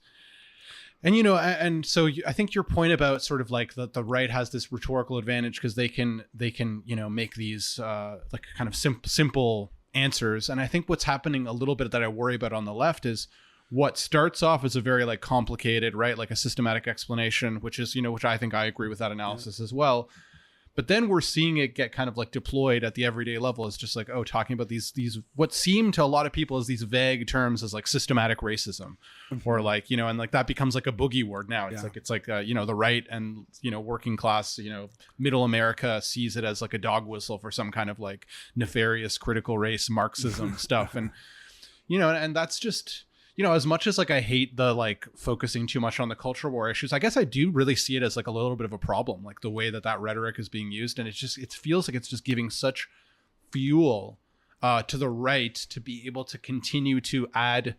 And, and so I think your point about sort of like the right has this rhetorical advantage because they can, make these like kind of simple answers. And I think what's happening a little bit that I worry about on the left is what starts off as a very like complicated, right? Like a systematic explanation, which is, which I think I agree with that analysis as well. But then we're seeing it get kind of like deployed at the everyday level. It's just like, talking about these what seem to a lot of people as these vague terms as like systematic racism, or like, and like that becomes like a boogie word now. It's like the right and, working class, middle America sees it as like a dog whistle for some kind of like nefarious critical race Marxism stuff. And, and that's just, as much as like I hate the like focusing too much on the culture war issues, I guess I do really see it as like a little bit of a problem, like the way that rhetoric is being used. And it feels like it's just giving such fuel to the right to be able to continue to add,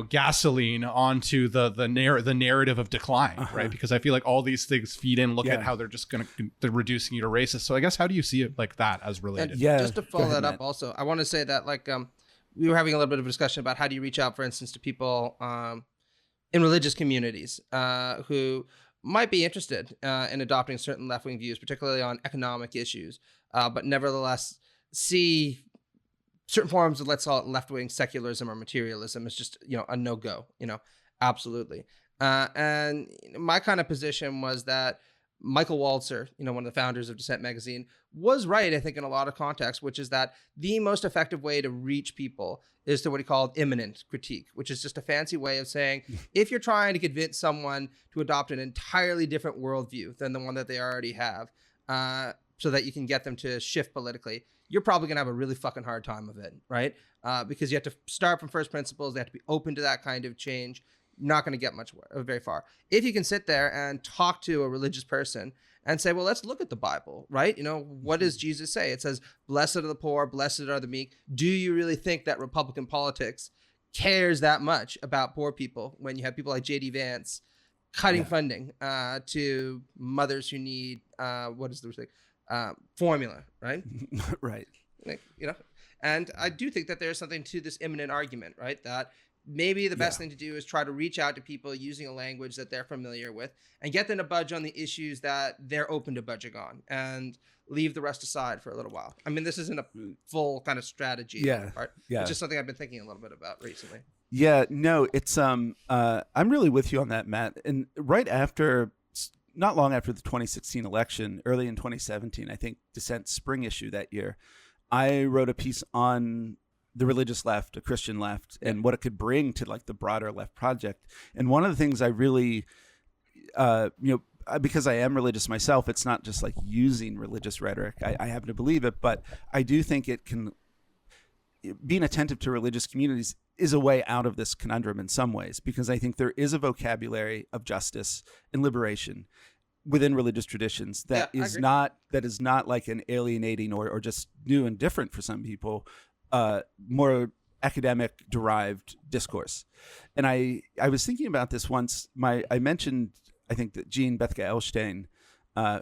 gasoline onto the narrative of decline, right? Because I feel like all these things feed in. Look at how they're just they're reducing you to racist. So I guess how do you see it like that as related? And just to follow that up, also, I want to say that like we were having a little bit of a discussion about how do you reach out, for instance, to people in religious communities who might be interested in adopting certain left-wing views, particularly on economic issues, but nevertheless see certain forms of, let's call it left-wing secularism or materialism is just, a no-go, absolutely. And my kind of position was that Michael Walzer, one of the founders of Dissent magazine, was right, I think, in a lot of contexts, which is that the most effective way to reach people is to what he called immanent critique, which is just a fancy way of saying, if you're trying to convince someone to adopt an entirely different worldview than the one that they already have, so that you can get them to shift politically, you're probably going to have a really fucking hard time of it, right? Because you have to start from first principles. They have to be open to that kind of change. Not going to get very far. If you can sit there and talk to a religious person and say, well, let's look at the Bible, right? What does Jesus say? It says, blessed are the poor, blessed are the meek. Do you really think that Republican politics cares that much about poor people when you have people like J.D. Vance cutting funding to mothers who need, formula, right? Right. And I do think that there's something to this immanent argument, right? That maybe the best thing to do is try to reach out to people using a language that they're familiar with and get them to budge on the issues that they're open to budging on and leave the rest aside for a little while. I mean, this isn't a full kind of strategy on my part. It's just something I've been thinking a little bit about recently. Yeah, no, it's I'm really with you on that, Matt. And not long after the 2016 election, early in 2017, I think Dissent's spring issue that year, I wrote a piece on the religious left, a Christian left, and what it could bring to like the broader left project. And one of the things I really, because I am religious myself, it's not just like using religious rhetoric. I happen to believe it, but I do think it can, being attentive to religious communities is a way out of this conundrum in some ways, because I think there is a vocabulary of justice and liberation within religious traditions that is not like an alienating or just new and different for some people, more academic derived discourse. And I was thinking about this once. I mentioned, I think, that Jean Bethke Elshtain,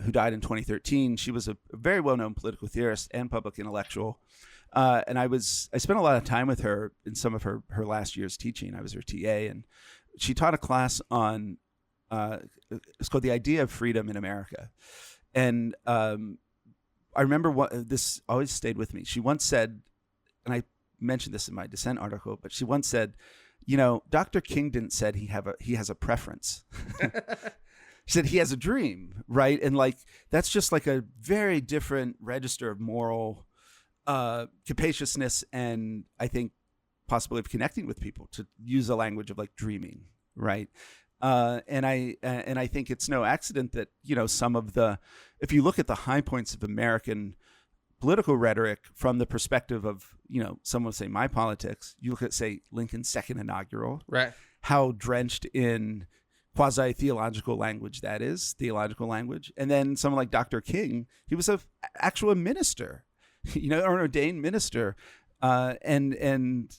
who died in 2013. She was a very well-known political theorist and public intellectual. And I spent a lot of time with her in some of her last year's teaching. I was her TA, and she taught a class on, it's called The Idea of Freedom in America. And I remember this always stayed with me. She once said, and I mentioned this in my Dissent article, but she once said, Dr. King didn't say he has a preference. She said he has a dream, right? And like, that's just like a very different register of moral capaciousness and I think possibility of connecting with people, to use a language of like dreaming, right? And I think it's no accident that, you know, if you look at the high points of American political rhetoric from the perspective of, you know, someone would say my politics, you look at, say, Lincoln's second inaugural, Right. how drenched in quasi-theological language that is, theological language. And then someone like Dr. King, he was an actual minister, you know, or an ordained minister. And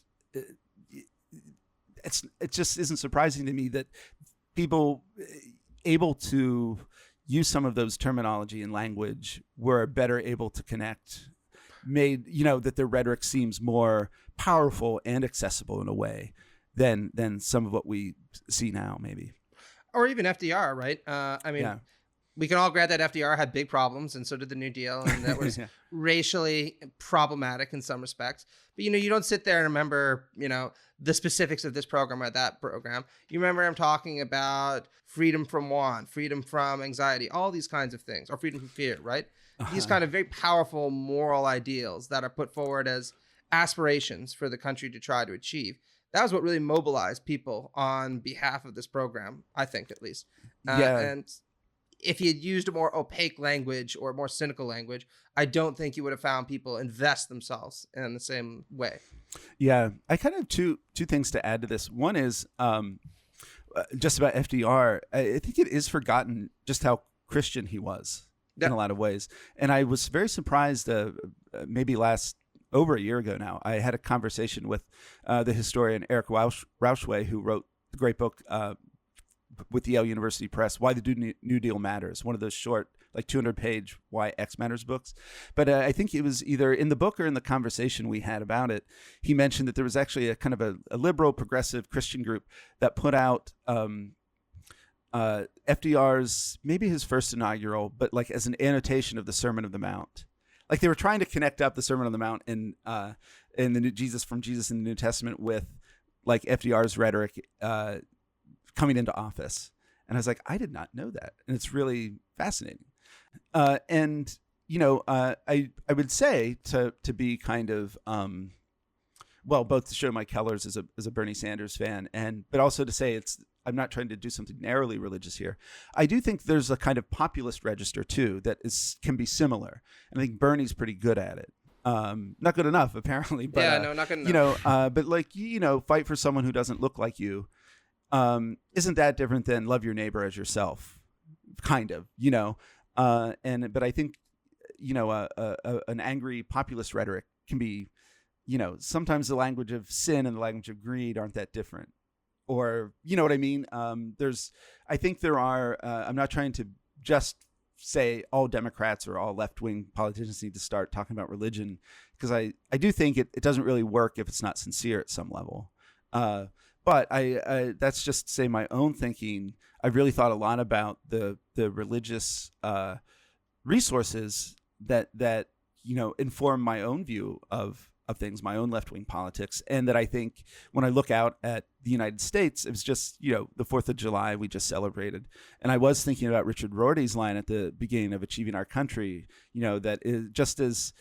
it just isn't surprising to me that people able to use some of those terminology and language were better able to connect, made, you know, that their rhetoric seems more powerful and accessible in a way than some of what we see now, maybe. Or even FDR, right? I mean, Yeah. we can all grant that FDR had big problems, and so did the New Deal, and that was Yeah. racially problematic in some respects. But, you know, you don't sit there and remember, you know, the specifics of this program or that program. You remember him talking about freedom from want, freedom from anxiety, all these kinds of things, or freedom from fear, right? These kind of very powerful moral ideals that are put forward as aspirations for the country to try to achieve. That was what really mobilized people on behalf of this program, I think, at least. Yeah. And if he had used a more opaque language or more cynical language, I don't think you would have found people invest themselves in the same way. Yeah, I kind of have two things to add to this. One is just about FDR. I think it is forgotten just how Christian he was in a lot of ways. And I was very surprised maybe over a year ago now, I had a conversation with the historian Eric Rauschway, who wrote the great book with Yale University Press, Why the New Deal Matters, one of those short, like 200-page Why X Matters books. But I think it was either in the book or in the conversation we had about it, he mentioned that there was actually a kind of a liberal, progressive Christian group that put out FDR's, maybe his first inaugural, but like as an annotation of the Sermon on the Mount. Like they were trying to connect up the Sermon on the Mount in the Jesus in the New Testament with like FDR's rhetoric coming into office. And I was like, I did not know that. And it's really fascinating. And, you know, I would say to be kind of, both to show my colors as a Bernie Sanders fan, but also to say I'm not trying to do something narrowly religious here. I do think there's a kind of populist register too that can be similar. And I think Bernie's pretty good at it. Not good enough apparently, but yeah, no, not good enough. You know, but like, you know, fight for someone who doesn't look like you. Isn't that different than love your neighbor as yourself? Kind of, you know. But I think, you know, an angry populist rhetoric can be, you know, sometimes the language of sin and the language of greed aren't that different. Or, you know what I mean? I think there are, I'm not trying to just say all Democrats or all left-wing politicians need to start talking about religion, because I do think it doesn't really work if it's not sincere at some level. But I that's just to say my own thinking. I've really thought a lot about the religious resources that you know inform my own view of things, my own left-wing politics, and that I think when I look out at the United States, it was just, you know, the 4th of July we just celebrated, and I was thinking about Richard Rorty's line at the beginning of Achieving Our Country, you know, that is just as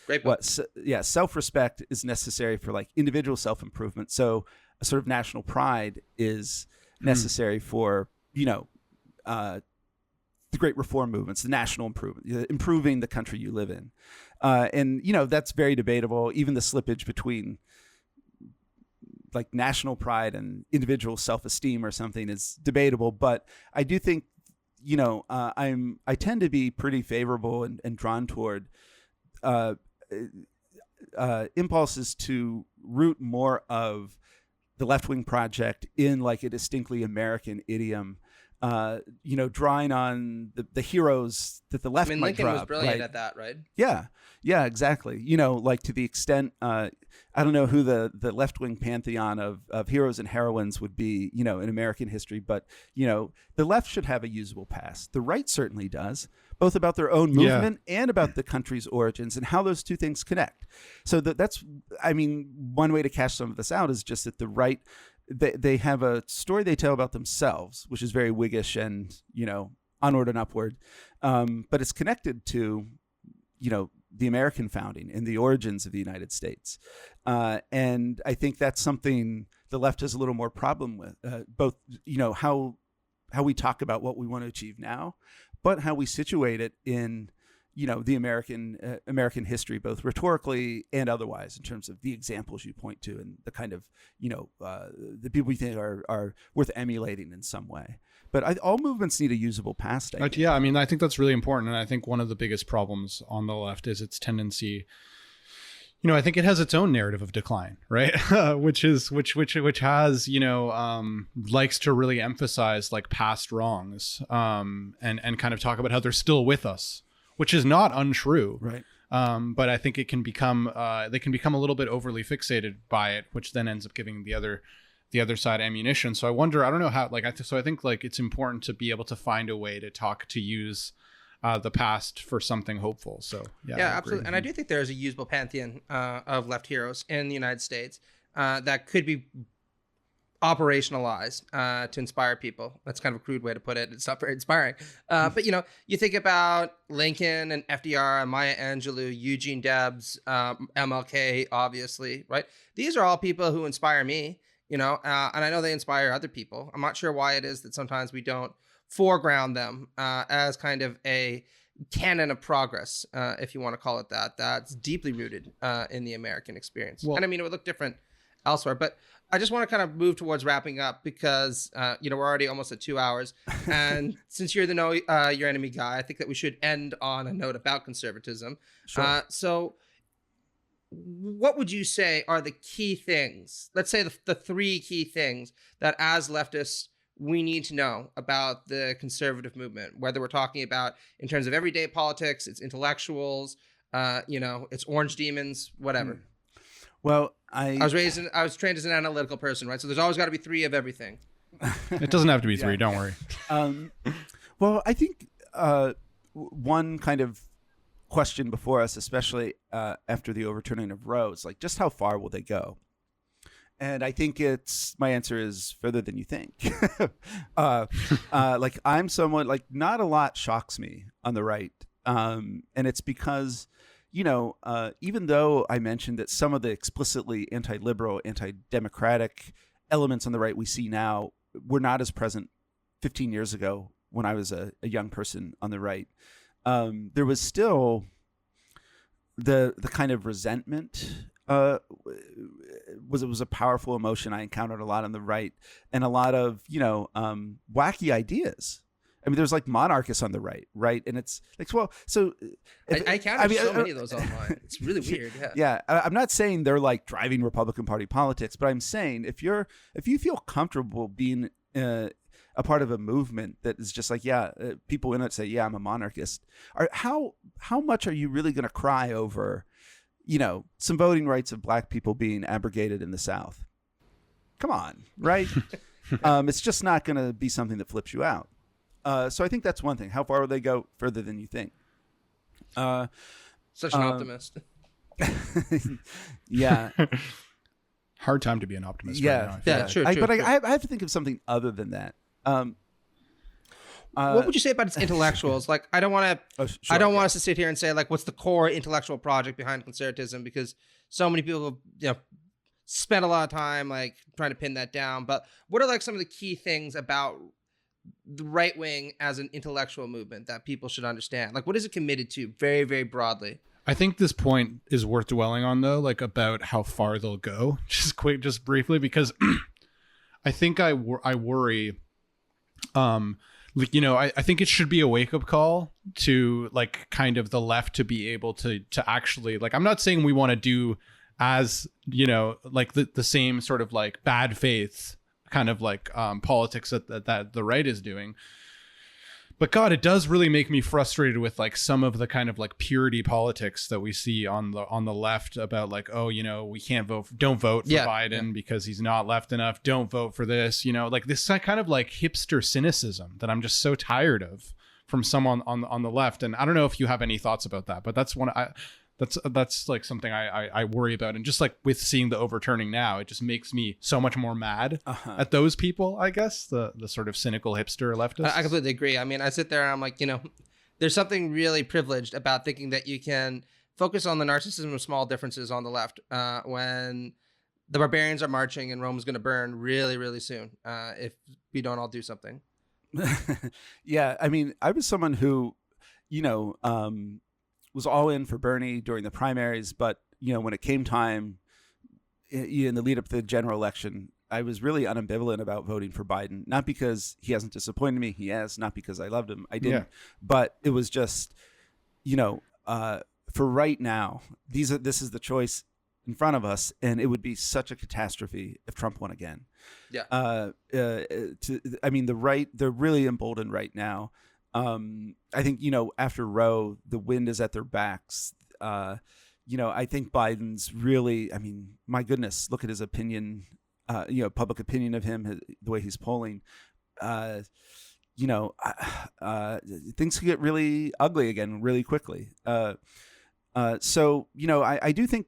self-respect is necessary for like individual self-improvement, so a sort of national pride is necessary for, you know, the great reform movements, the national improvement, improving the country you live in. And, you know, that's very debatable. Even the slippage between like national pride and individual self-esteem or something is debatable. But I do think, you know, I tend to be pretty favorable and drawn toward impulses to root more of the left-wing project in like a distinctly American idiom. You know, drawing on the heroes that the left might Lincoln drop, was brilliant right? at that, right? Yeah, exactly. You know, like to the extent, I don't know who the left-wing pantheon of heroes and heroines would be, you know, in American history, but, you know, the left should have a usable past. The right certainly does, both about their own movement and about the country's origins and how those two things connect. So that's, I mean, one way to cash some of this out is just that the right, they have a story they tell about themselves, which is very Whiggish and, you know, onward and upward. But it's connected to, you know, the American founding and the origins of the United States. And I think that's something the left has a little more problem with, both, how we talk about what we want to achieve now, but how we situate it in, the American history, both rhetorically and otherwise, in terms of the examples you point to and the kind of, the people we think are worth emulating in some way. But all movements need a usable past. I think that's really important. And I think one of the biggest problems on the left is its tendency, I think it has its own narrative of decline, right? which has, likes to really emphasize like past wrongs, and kind of talk about how they're still with us, which is not untrue. Right. But I think it can become, they can become a little bit overly fixated by it, which then ends up giving the other side ammunition. So I wonder, I don't know how, I think like it's important to be able to find a way to use the past for something hopeful. So yeah, absolutely. And I do think there is a usable pantheon of left heroes in the United States that could be operationalized to inspire people. That's kind of a crude way to put it. It's not very inspiring. But you think about Lincoln and FDR, Maya Angelou, Eugene Debs, MLK, obviously, right? These are all people who inspire me, and I know they inspire other people. I'm not sure why it is that sometimes we don't foreground them as kind of a canon of progress, if you want to call it that. That's deeply rooted in the American experience. Well, and I mean, it would look different elsewhere, but I just want to kind of move towards wrapping up because, we're already almost at 2 hours. And since you're the know your enemy guy, I think that we should end on a note about conservatism. Sure. So what would you say are the key things? Let's say the three key things that as leftists, we need to know about the conservative movement, whether we're talking about in terms of everyday politics, it's intellectuals, it's orange demons, whatever. Well, I was trained as an analytical person, right? So there's always got to be three of everything. It doesn't have to be three. Don't worry. Well, I think one kind of question before us, especially after the overturning of Roe, is like, just how far will they go? And I think my answer is further than you think. Like I'm someone like not a lot shocks me on the right. And it's because, even though I mentioned that some of the explicitly anti-liberal, anti-democratic elements on the right we see now were not as present 15 years ago when I was a young person on the right, there was still the kind of resentment was a powerful emotion I encountered a lot on the right, and a lot of wacky ideas. I mean, there's like monarchists on the right, and it's like, well, so I counted so many of those online. It's really weird. Yeah. I'm not saying they're like driving Republican Party politics, but I'm saying if you feel comfortable being a part of a movement that is just like, people in it say, I'm a monarchist. How much are you really going to cry over, some voting rights of black people being abrogated in the South? Come on, right? It's just not going to be something that flips you out. So I think that's one thing. How far will they go? Further than you think. Such an optimist. Yeah. Hard time to be an optimist. Yeah. Right now, True. But I have to think of something other than that. What would you say about its intellectuals? Like, I don't want us to sit here and say like, what's the core intellectual project behind conservatism? Because so many people, spend a lot of time like trying to pin that down. But what are like some of the key things about the right wing as an intellectual movement that people should understand? Like, what is it committed to very, very broadly? I think this point is worth dwelling on, though, like about how far they'll go. Just briefly, because I think I worry. I think it should be a wake up call to like kind of the left to be able to actually, like, I'm not saying we want to do as like the same sort of like bad faith kind of like politics that the right is doing. But God, it does really make me frustrated with like some of the kind of like purity politics that we see on the left about like, we can't don't vote for Biden because he's not left enough. Don't vote for this, like this kind of like hipster cynicism that I'm just so tired of from someone on the left. And I don't know if you have any thoughts about that, but that's that's like something I worry about. And just like with seeing the overturning now, it just makes me so much more mad at those people, I guess, the sort of cynical hipster leftists. I completely agree. I mean, I sit there and I'm like, there's something really privileged about thinking that you can focus on the narcissism of small differences on the left when the barbarians are marching and Rome's going to burn really, really soon if we don't all do something. Yeah, I mean, I was someone who, was all in for Bernie during the primaries, but when it came time in the lead up to the general election, I was really unambivalent about voting for Biden. Not because he hasn't disappointed me, he has. Not because I loved him, I didn't. Yeah. But it was just, for right now, this is the choice in front of us, and it would be such a catastrophe if Trump won again. Yeah. The right, they're really emboldened right now. I think, after Roe, the wind is at their backs. I think Biden's really, my goodness, look at his opinion, public opinion of him, the way he's polling. Things could get really ugly again really quickly. So I do think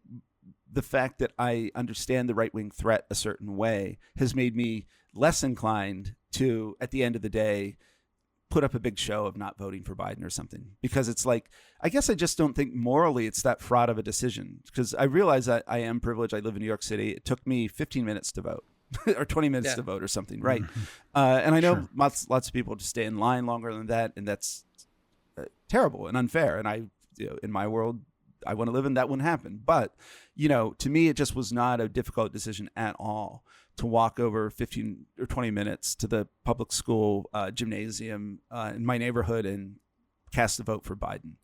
the fact that I understand the right-wing threat a certain way has made me less inclined to, at the end of the day, put up a big show of not voting for Biden or something, because it's like, I guess I just don't think morally it's that fraught of a decision, because I realize that I am privileged. I live in New York City. It took me 15 minutes to vote or 20 minutes to vote or something. Right. And I know lots of people just stay in line longer than that. And that's terrible and unfair. And in my world, I want to live in that wouldn't happen. But, to me, it just was not a difficult decision at all to walk over 15 or 20 minutes to the public school gymnasium in my neighborhood and cast a vote for Biden.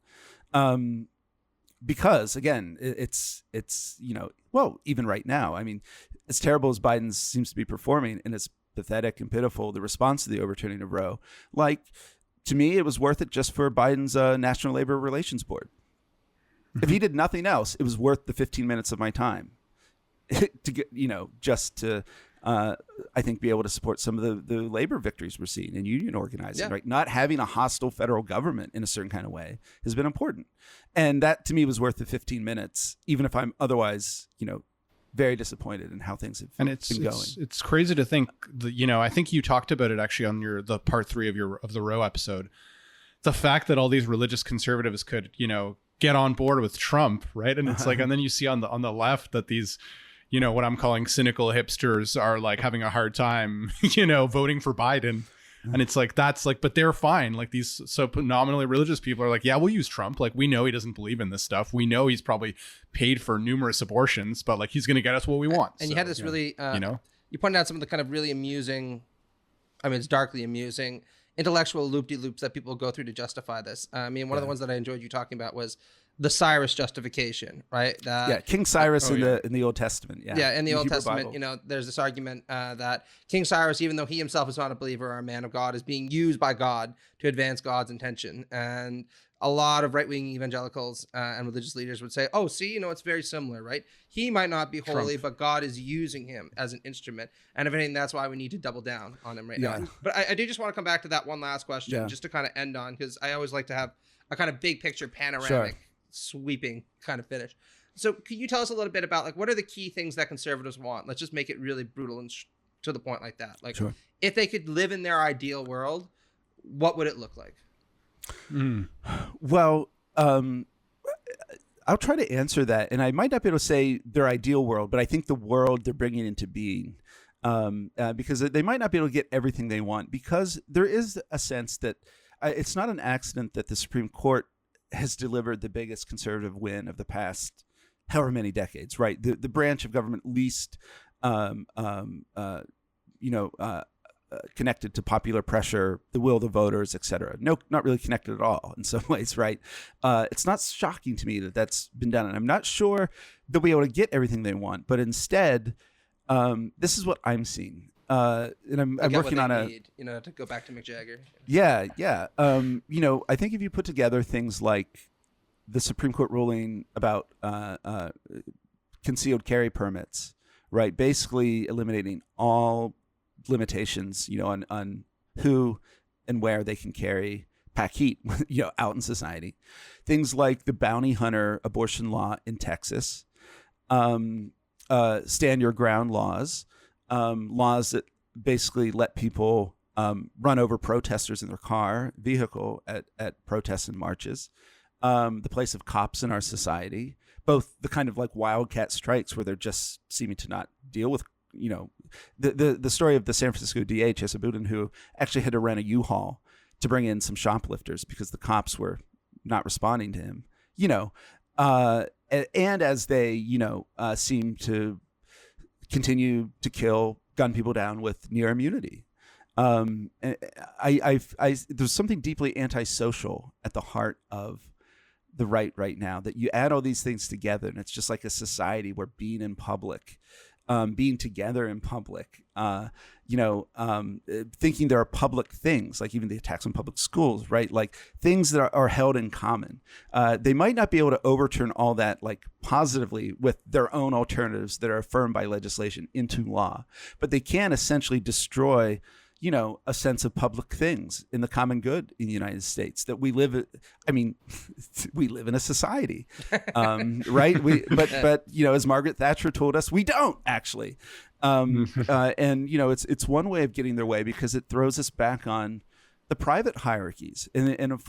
Because, again, it's even right now, as terrible as Biden seems to be performing, and it's pathetic and pitiful, the response to the overturning of Roe, to me, it was worth it just for Biden's National Labor Relations Board. If he did nothing else, it was worth the 15 minutes of my time to get, just to, I think, be able to support some of the labor victories we're seeing in union organizing, right? Not having a hostile federal government in a certain kind of way has been important. And that, to me, was worth the 15 minutes, even if I'm otherwise, very disappointed in how things have been going. It's crazy to think that, I think you talked about it actually on the part 3 of the Roe episode. The fact that all these religious conservatives could, get on board with Trump, right? And it's like, and then you see on the left that these, what I'm calling cynical hipsters are like having a hard time, voting for Biden. And it's like, that's like, but they're fine. Like these so nominally religious people are like, yeah, we'll use Trump. Like, we know he doesn't believe in this stuff. We know he's probably paid for numerous abortions, but like, he's going to get us what we want. And you had this really, you pointed out some of the kind of really amusing, it's darkly amusing, intellectual loop-de-loops that people go through to justify this. One of the ones that I enjoyed you talking about was the Cyrus justification, right? King Cyrus in the Old Testament. Yeah, in the Old Hebrew Testament, Bible. There's this argument that King Cyrus, even though he himself is not a believer or a man of God, is being used by God to advance God's intention. And a lot of right-wing evangelicals and religious leaders would say, oh, see, it's very similar, right? He might not be holy, but God is using him as an instrument. And if anything, that's why we need to double down on him now. But I do just want to come back to that one last question, just to kind of end on, because I always like to have a kind of big picture panoramic sweeping kind of finish. So could you tell us a little bit about what are the key things that conservatives want? Let's just make it really brutal and to the point like that. If they could live in their ideal world, what would it look like? Well, I'll try to answer that, and I might not be able to say their ideal world, but I think the world they're bringing into being, because they might not be able to get everything they want, because there is a sense that it's not an accident that the Supreme Court has delivered the biggest conservative win of the past however many decades, right? The branch of government least, connected to popular pressure, the will of the voters, et cetera. No, not really connected at all in some ways, right? It's not shocking to me that that's been done. And I'm not sure they'll be able to get everything they want, but instead, this is what I'm seeing. And I'm working on to go back to Mick Jagger. Yeah. I think if you put together things like the Supreme Court ruling about concealed carry permits, right? Basically eliminating all limitations, on who and where they can carry pack heat, out in society. Things like the bounty hunter abortion law in Texas, stand your ground laws, laws that basically let people run over protesters in their vehicle at protests and marches. the place of cops in our society, both the kind of like wildcat strikes where they're just seeming to not deal with, the story of the San Francisco DA, Chesa Boudin, who actually had to rent a U-Haul to bring in some shoplifters because the cops were not responding to him, and as they, seem to continue to kill, gun people down with near immunity. There's something deeply antisocial at the heart of the right now, that you add all these things together and it's just like a society where being in public, being together in public, thinking there are public things, like even the attacks on public schools, right? Like things that are held in common. They might not be able to overturn all that like positively with their own alternatives that are affirmed by legislation into law, but they can essentially destroy a sense of public things in the common good in the United States, that we live in a society, right? But as Margaret Thatcher told us, we don't actually. It's one way of getting their way because it throws us back on the private hierarchies and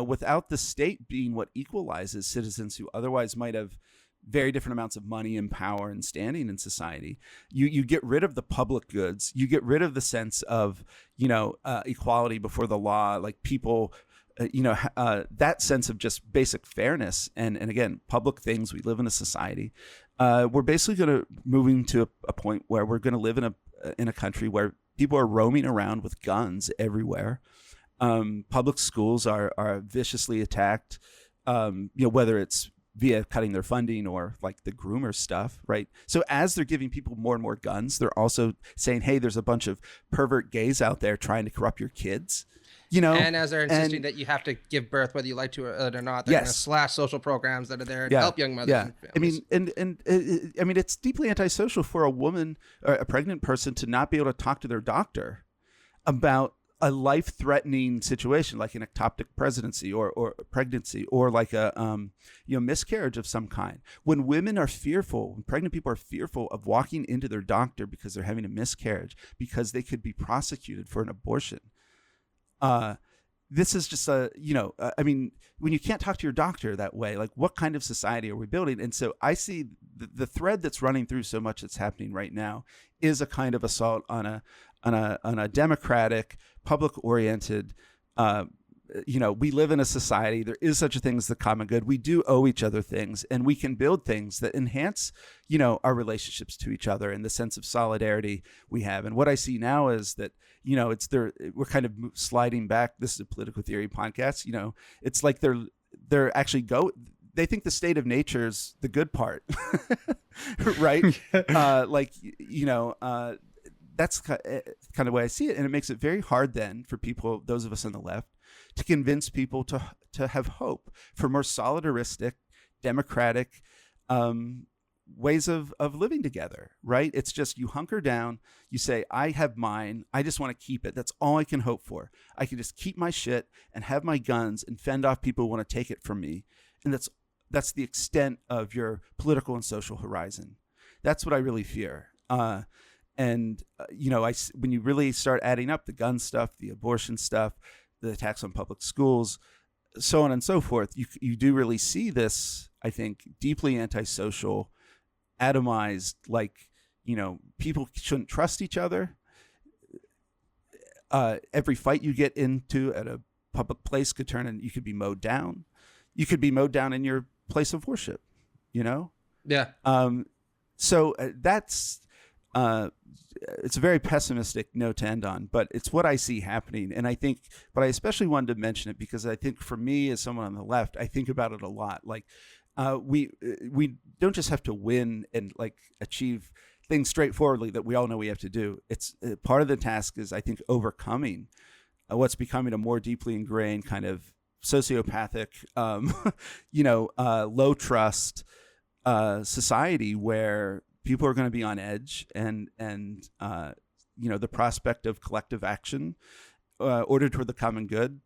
without the state being what equalizes citizens who otherwise might have very different amounts of money and power and standing in society, you get rid of the public goods, you get rid of the sense of equality before the law, like people, that sense of just basic fairness and again public things. We live in a society. We're basically going to moving to a point where we're going to live in a country where people are roaming around with guns everywhere. Public schools are viciously attacked. Whether it's via cutting their funding or like the groomer stuff, right? So as they're giving people more and more guns, they're also saying, hey, there's a bunch of pervert gays out there trying to corrupt your kids, And as they're insisting that you have to give birth whether you like to or not, they're going to slash social programs that are there to help young mothers. Yeah, and families. It's deeply antisocial for a woman or a pregnant person to not be able to talk to their doctor about a life-threatening situation like an ectopic pregnancy or pregnancy or like a miscarriage of some kind. When women are fearful, when pregnant people are fearful of walking into their doctor because they're having a miscarriage because they could be prosecuted for an abortion. This is just when you can't talk to your doctor that way, like what kind of society are we building? And so I see the thread that's running through so much that's happening right now is a kind of assault on a democratic, public-oriented, we live in a society. There is such a thing as the common good. We do owe each other things, and we can build things that enhance, our relationships to each other and the sense of solidarity we have. And what I see now is that, we're kind of sliding back. This is a political theory podcast. It's like they're actually they think the state of nature is the good part, right? That's kind of the way I see it. And it makes it very hard then for people, those of us on the left, to convince people to have hope for more solidaristic, democratic ways of living together, right? It's just you hunker down, you say, I have mine, I just want to keep it. That's all I can hope for. I can just keep my shit and have my guns and fend off people who want to take it from me. And that's the extent of your political and social horizon. That's what I really fear. When you really start adding up the gun stuff, the abortion stuff, the attacks on public schools, so on and so forth, you do really see this, I think, deeply antisocial, atomized, people shouldn't trust each other. Every fight you get into at a public place could turn and you could be mowed down. You could be mowed down in your place of worship, Yeah. So that's it's a very pessimistic note to end on, but it's what I see happening. And I think, but I especially wanted to mention it because I think for me as someone on the left, I think about it a lot. Like we don't just have to win and like achieve things straightforwardly that we all know we have to do. It's part of the task is, I think, overcoming what's becoming a more deeply ingrained kind of sociopathic, low trust society where people are going to be on edge and the prospect of collective action ordered toward the common good,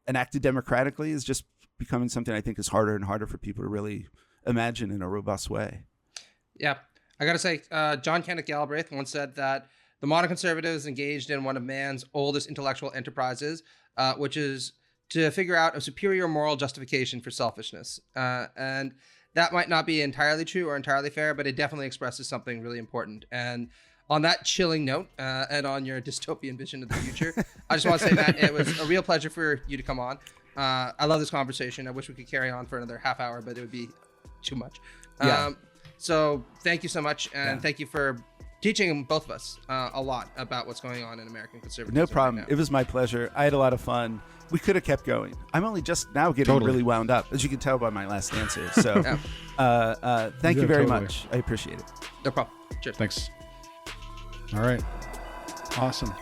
enacted democratically is just becoming something I think is harder and harder for people to really imagine in a robust way. Yeah. I got to say, John Kenneth Galbraith once said that the modern conservative is engaged in one of man's oldest intellectual enterprises, which is to figure out a superior moral justification for selfishness. And that might not be entirely true or entirely fair, but it definitely expresses something really important. And on that chilling note, and on your dystopian vision of the future, I just want to say, Matt, it was a real pleasure for you to come on. I love this conversation. I wish we could carry on for another half hour, but it would be too much. Yeah. So thank you so much. And thank you for teaching both of us a lot about what's going on in American conservatism. No problem. Right now. It was my pleasure. I had a lot of fun. We could have kept going. I'm only just now getting really wound up, as you can tell by my last answer. So thank you very much. I appreciate it. No problem. Cheers. Thanks. All right. Awesome.